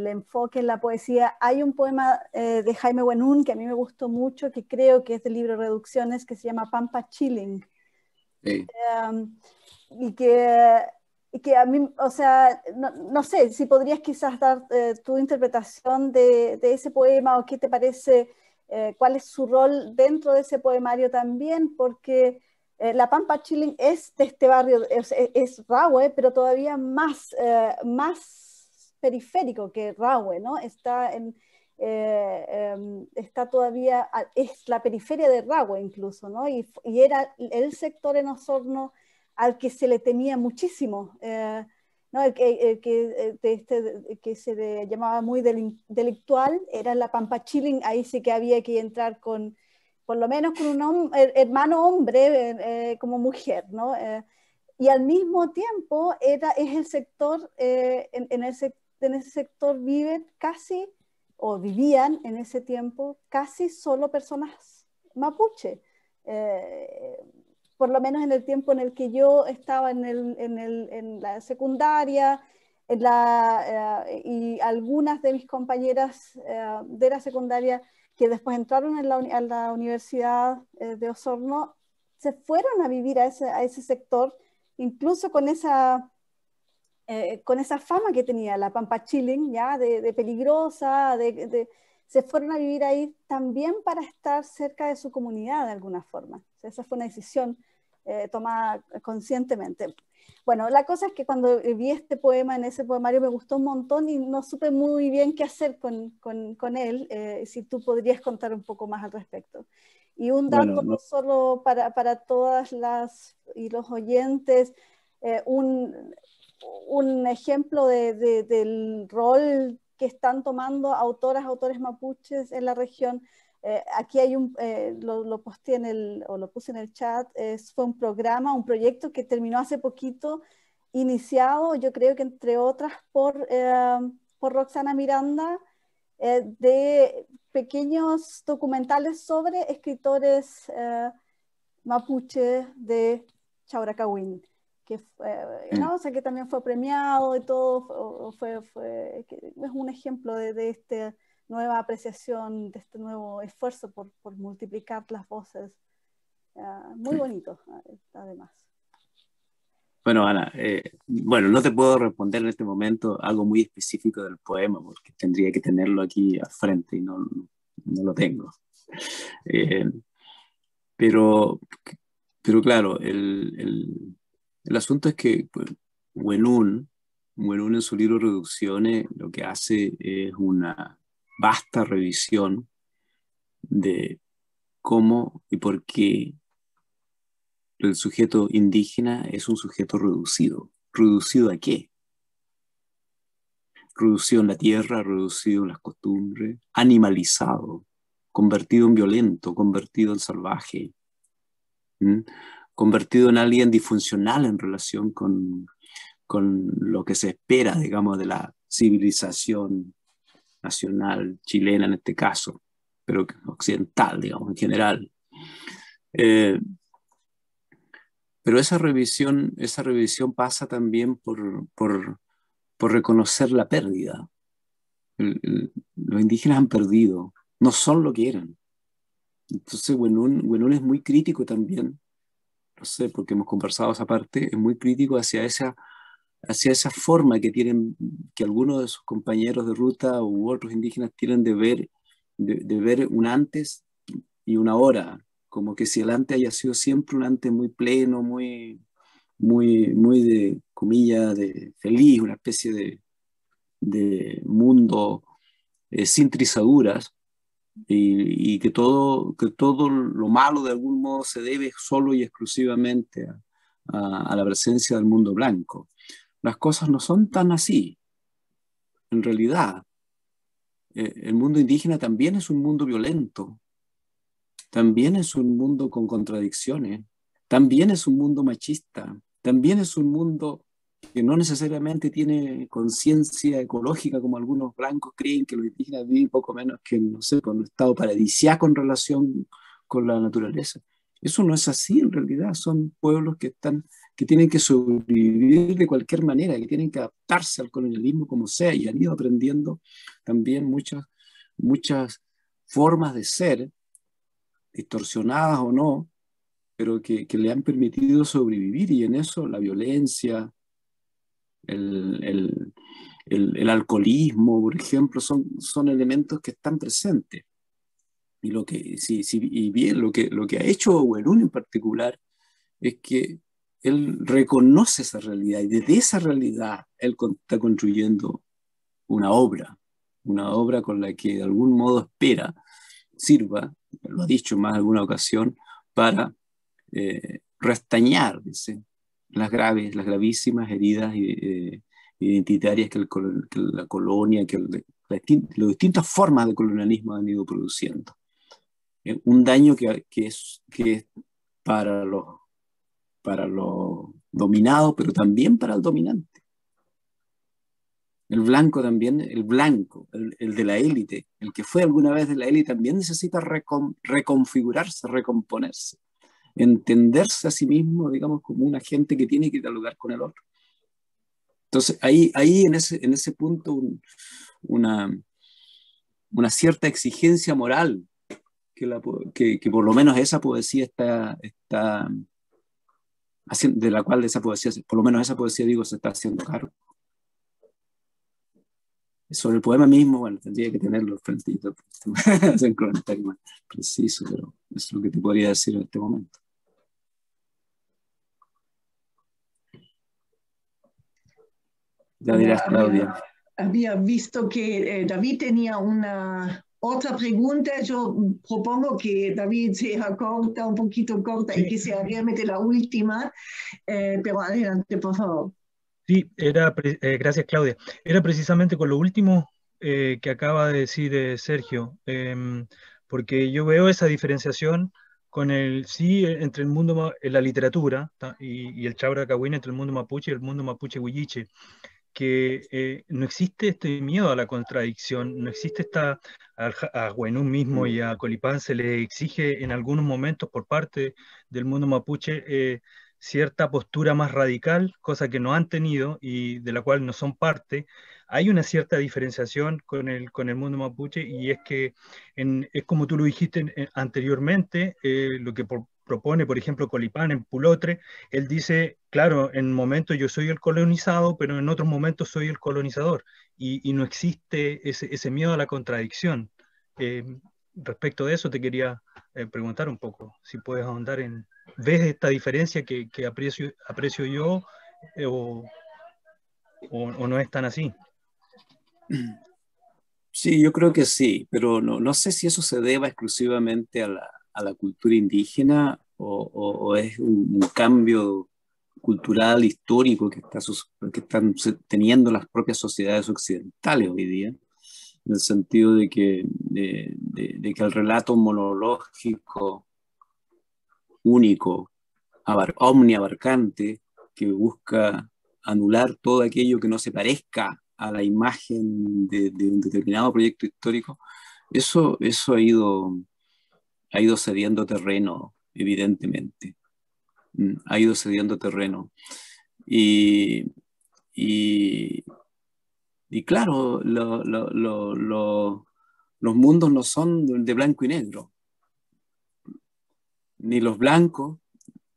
enfoque en la poesía, hay un poema de Jaime Buenún que a mí me gustó mucho, que creo que es del libro Reducciones, que se llama Pampa Chilling. Sí. Y que a mí, o sea, no sé si podrías quizás dar tu interpretación de ese poema, o qué te parece, cuál es su rol dentro de ese poemario también, porque la Pampa Chilling es de este barrio, es Rahue, pero todavía más periférico que Rahue, ¿no? Está todavía, es la periferia de Rahue incluso, ¿no? Y era el sector en Osorno al que se le temía muchísimo, ¿no? Que se llamaba muy delictual, era la Pampa Chilling. Ahí sí que había que entrar por lo menos con un hermano hombre como mujer, ¿no? Y al mismo tiempo es el sector, en ese sector viven casi, o vivían en ese tiempo, casi solo personas mapuche. Por lo menos en el tiempo en el que yo estaba en la secundaria, y algunas de mis compañeras de la secundaria que después entraron a la Universidad de Osorno, se fueron a vivir a ese sector, incluso con esa fama que tenía la Pampa Chilling, ya de peligrosa, se fueron a vivir ahí también para estar cerca de su comunidad de alguna forma. O sea, esa fue una decisión tomada conscientemente. Bueno, la cosa es que cuando vi este poema en ese poemario me gustó un montón y no supe muy bien qué hacer con él, si tú podrías contar un poco más al respecto. Y un dato Bueno, no. solo para todas las y los oyentes, un ejemplo del rol que están tomando autores mapuches en la región. Aquí hay lo posteé lo puse en el chat, fue un programa, un proyecto que terminó hace poquito, iniciado, yo creo que entre otras por Roxana Miranda, de pequeños documentales sobre escritores mapuche de Chauracahuín, que, ¿no? O sea, que también fue premiado y todo, es un ejemplo de esta nueva apreciación, de este nuevo esfuerzo por multiplicar las voces. Muy bonito, además. Bueno, Ana, bueno, no te puedo responder en este momento algo muy específico del poema, porque tendría que tenerlo aquí al frente y no lo tengo. Pero claro, el asunto es que pues, Huenún en su libro Reducciones lo que hace es una vasta revisión de cómo y por qué el sujeto indígena es un sujeto reducido. ¿Reducido a qué? Reducido en la tierra, reducido en las costumbres, animalizado, convertido en violento, convertido en salvaje, convertido en alguien disfuncional en relación con lo que se espera, digamos, de la civilización nacional chilena en este caso, pero occidental, digamos, en general. Pero esa revisión pasa también por reconocer la pérdida. Los indígenas han perdido, no son lo que eran. Entonces, Huenún es muy crítico también, no sé, porque hemos conversado esa parte, es muy crítico hacia esa forma que tienen, que algunos de sus compañeros de ruta u otros indígenas tienen de ver un antes y una ahora, como que si el antes haya sido siempre un antes muy pleno, muy de, comillas, de feliz, una especie de mundo sin trizaduras, y que todo lo malo de algún modo se debe solo y exclusivamente a la presencia del mundo blanco. Las cosas no son tan así. En realidad, el mundo indígena también es un mundo violento, también es un mundo con contradicciones, también es un mundo machista, también es un mundo que no necesariamente tiene conciencia ecológica como algunos blancos creen, que los indígenas viven poco menos que, no sé, con un estado paradisíaco en relación con la naturaleza. Eso no es así en realidad, son pueblos que tienen que sobrevivir de cualquier manera, que tienen que adaptarse al colonialismo como sea, y han ido aprendiendo también muchas formas de ser, distorsionadas o no, pero que le han permitido sobrevivir, y en eso la violencia, el alcoholismo, por ejemplo, son elementos que están presentes. Y bien, lo que ha hecho Huenún en particular es que él reconoce esa realidad, y desde esa realidad él está construyendo una obra con la que de algún modo espera sirva, lo ha dicho en más de alguna ocasión, para restañar, dice, las gravísimas heridas identitarias que la colonia, las distintas formas de colonialismo han ido produciendo. Un daño que es para los dominados, pero también para el dominante. El blanco también, el de la élite, el que fue alguna vez de la élite, también necesita reconfigurarse, recomponerse, entenderse a sí mismo, digamos, como un agente que tiene que dialogar con el otro. Entonces, ahí en ese punto, una cierta exigencia moral que por lo menos esa poesía está haciendo, de la cual esa poesía, por lo menos esa poesía, digo, se está haciendo cargo. Sobre el poema mismo, bueno, tendría que tenerlo frente a hacer un comentario más preciso, pero eso es lo que te podría decir en este momento. Ya dirás, Claudia. Había visto que David tenía una otra pregunta. Yo propongo que David sea corta, un poquito corta, Sí. y que sea realmente la última, pero adelante, por favor. Sí, gracias Claudia. Era precisamente con lo último que acaba de decir Sergio, porque yo veo esa diferenciación sí, entre el mundo, la literatura y el Chabra Cahuín, entre el mundo mapuche y el mundo mapuche huilliche, que no existe este miedo a la contradicción, no existe a Huenún mismo y a Colipán se le exige en algunos momentos por parte del mundo mapuche cierta postura más radical, cosa que no han tenido y de la cual no son parte. Hay una cierta diferenciación con el mundo mapuche y es que es como tú lo dijiste anteriormente, lo que propone, por ejemplo, Colipán en Pulotre. Él dice, claro, en momentos yo soy el colonizado, pero en otros momentos soy el colonizador, y no existe ese miedo a la contradicción. Respecto de eso te quería preguntar un poco, si puedes ahondar ¿ves esta diferencia que aprecio yo o no es tan así? Sí, yo creo que sí, pero no sé si eso se deba exclusivamente a la cultura indígena o es un cambio cultural, histórico que están teniendo las propias sociedades occidentales hoy día, en el sentido de que el relato monológico, único, omniabarcante, que busca anular todo aquello que no se parezca a la imagen de un determinado proyecto histórico, eso ha ido cediendo terreno, evidentemente. Ha ido cediendo terreno. Y, y, y claro, los mundos no son de blanco y negro. Ni los blancos,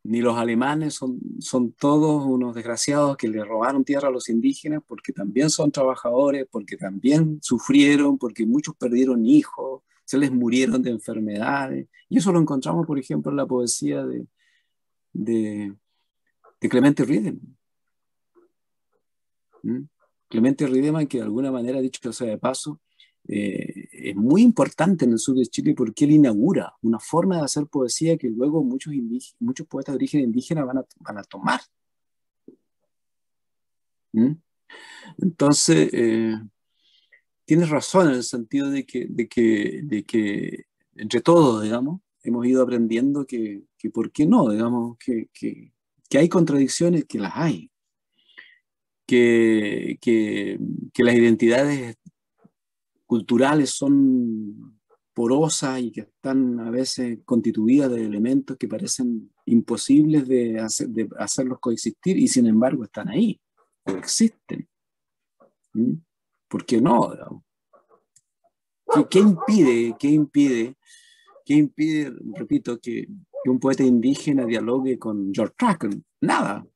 ni los alemanes son todos unos desgraciados que le robaron tierra a los indígenas porque también son trabajadores, porque también sufrieron, porque muchos perdieron hijos, se les murieron de enfermedades. Y eso lo encontramos, por ejemplo, en la poesía de Clemente Riedemann. Clemente Riedemann, que de alguna manera, dicho sea de paso, es muy importante en el sur de Chile porque él inaugura una forma de hacer poesía que luego muchos poetas de origen indígena van a tomar. Entonces, tienes razón en el sentido de que entre todos, digamos, hemos ido aprendiendo que ¿por qué no? Digamos, que hay contradicciones, que las hay. Que las identidades culturales son porosas y que están a veces constituidas de elementos que parecen imposibles de hacerlos coexistir y sin embargo están ahí, coexisten. ¿Por qué no? ¿Qué impide, repito, que un poeta indígena dialogue con George Trakl? Nada.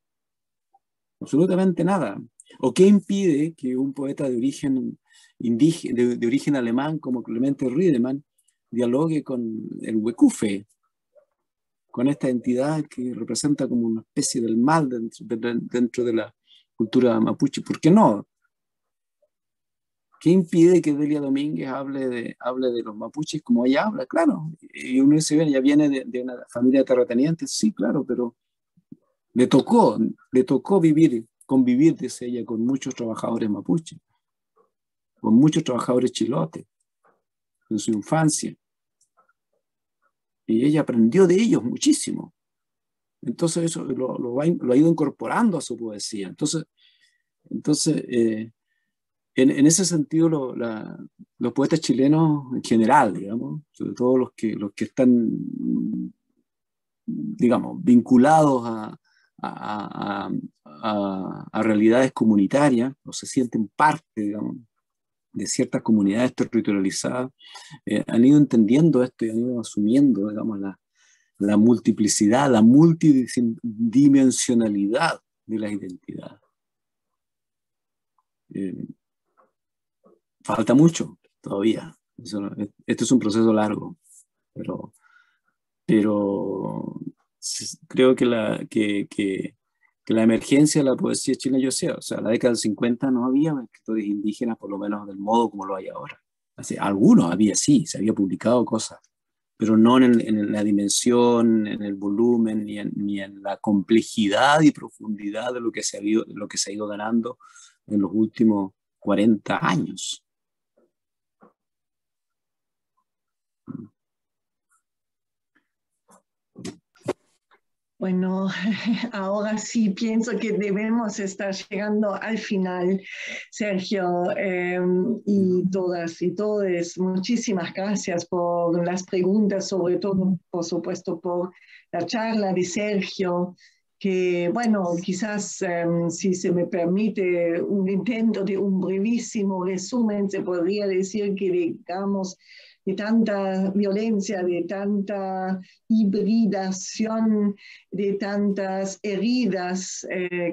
Absolutamente nada. ¿O qué impide que un poeta de origen indígena, de origen alemán como Clemente Riedemann dialogue con el Huecufe, con esta entidad que representa como una especie del mal dentro de la cultura mapuche? ¿Por qué no? ¿Qué impide que Delia Domínguez hable de los mapuches como ella habla? Claro. Y uno dice, ella viene de una familia de terratenientes, sí, claro, pero le tocó convivir, dice ella, con muchos trabajadores mapuches, con muchos trabajadores chilotes en su infancia. Y ella aprendió de ellos muchísimo. Entonces eso lo ha ido incorporando a su poesía. Entonces en ese sentido, los poetas chilenos en general, digamos, sobre todo los que están, digamos, vinculados a realidades comunitarias, o se sienten parte, digamos, de ciertas comunidades territorializadas, han ido entendiendo esto y han ido asumiendo, digamos, la multiplicidad, la multidimensionalidad de las identidades. Falta mucho todavía. Este es un proceso largo, pero creo que que la emergencia de la poesía chilena, yo sé, o sea, en la década del 50 no había escritores indígenas, por lo menos del modo como lo hay ahora. Así, algunos había, sí, se había publicado cosas, pero no en la dimensión, en el volumen, ni en la complejidad y profundidad de lo que se ha ido ganando en los últimos 40 años. Bueno, ahora sí pienso que debemos estar llegando al final, Sergio, y todas y todos, muchísimas gracias por las preguntas, sobre todo, por supuesto, por la charla de Sergio, que, bueno, quizás, si se me permite un intento de un brevísimo resumen, se podría decir que, digamos, de tanta violencia, de tanta hibridación, de tantas heridas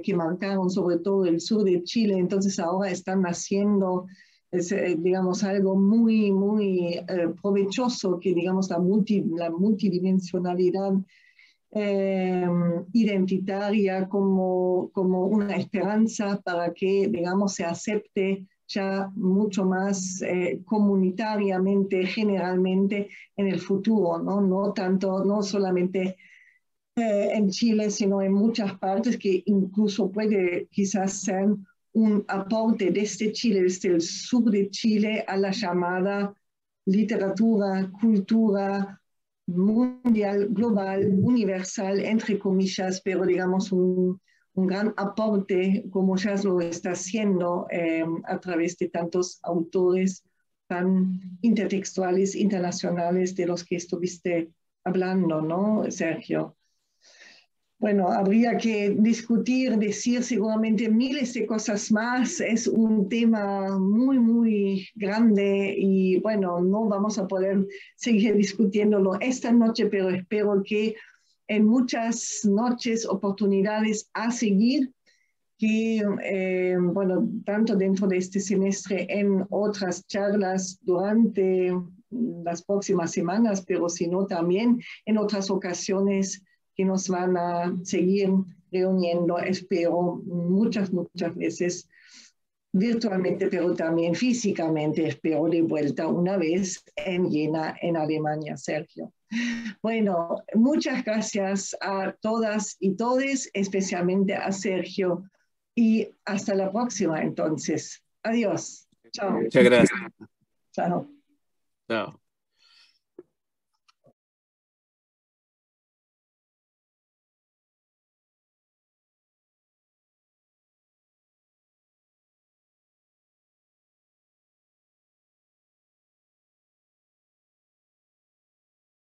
que marcaron sobre todo el sur de Chile, entonces ahora están naciendo, digamos, algo muy, muy provechoso, que digamos la multidimensionalidad identitaria como una esperanza para que, digamos, se acepte ya mucho más comunitariamente, generalmente en el futuro, ¿no? No tanto, no solamente en Chile, sino en muchas partes, que incluso puede quizás ser un aporte desde Chile, desde el sur de Chile, a la llamada literatura, cultura mundial, global, universal, entre comillas, pero digamos un gran aporte, como ya lo está haciendo a través de tantos autores tan intertextuales, internacionales, de los que estuviste hablando, ¿no, Sergio? Bueno, habría que discutir, decir seguramente miles de cosas más. Es un tema muy, muy grande y bueno, no vamos a poder seguir discutiéndolo esta noche, pero espero que en muchas noches, oportunidades a seguir, que, bueno, tanto dentro de este semestre, en otras charlas durante las próximas semanas, pero sino también en otras ocasiones que nos van a seguir reuniendo, espero, muchas veces virtualmente, pero también físicamente, espero, de vuelta una vez en Jena, en Alemania, Sergio. Bueno, muchas gracias a todas y todes, especialmente a Sergio, y hasta la próxima entonces. Adiós. Chao. Muchas gracias. Chao. Chao.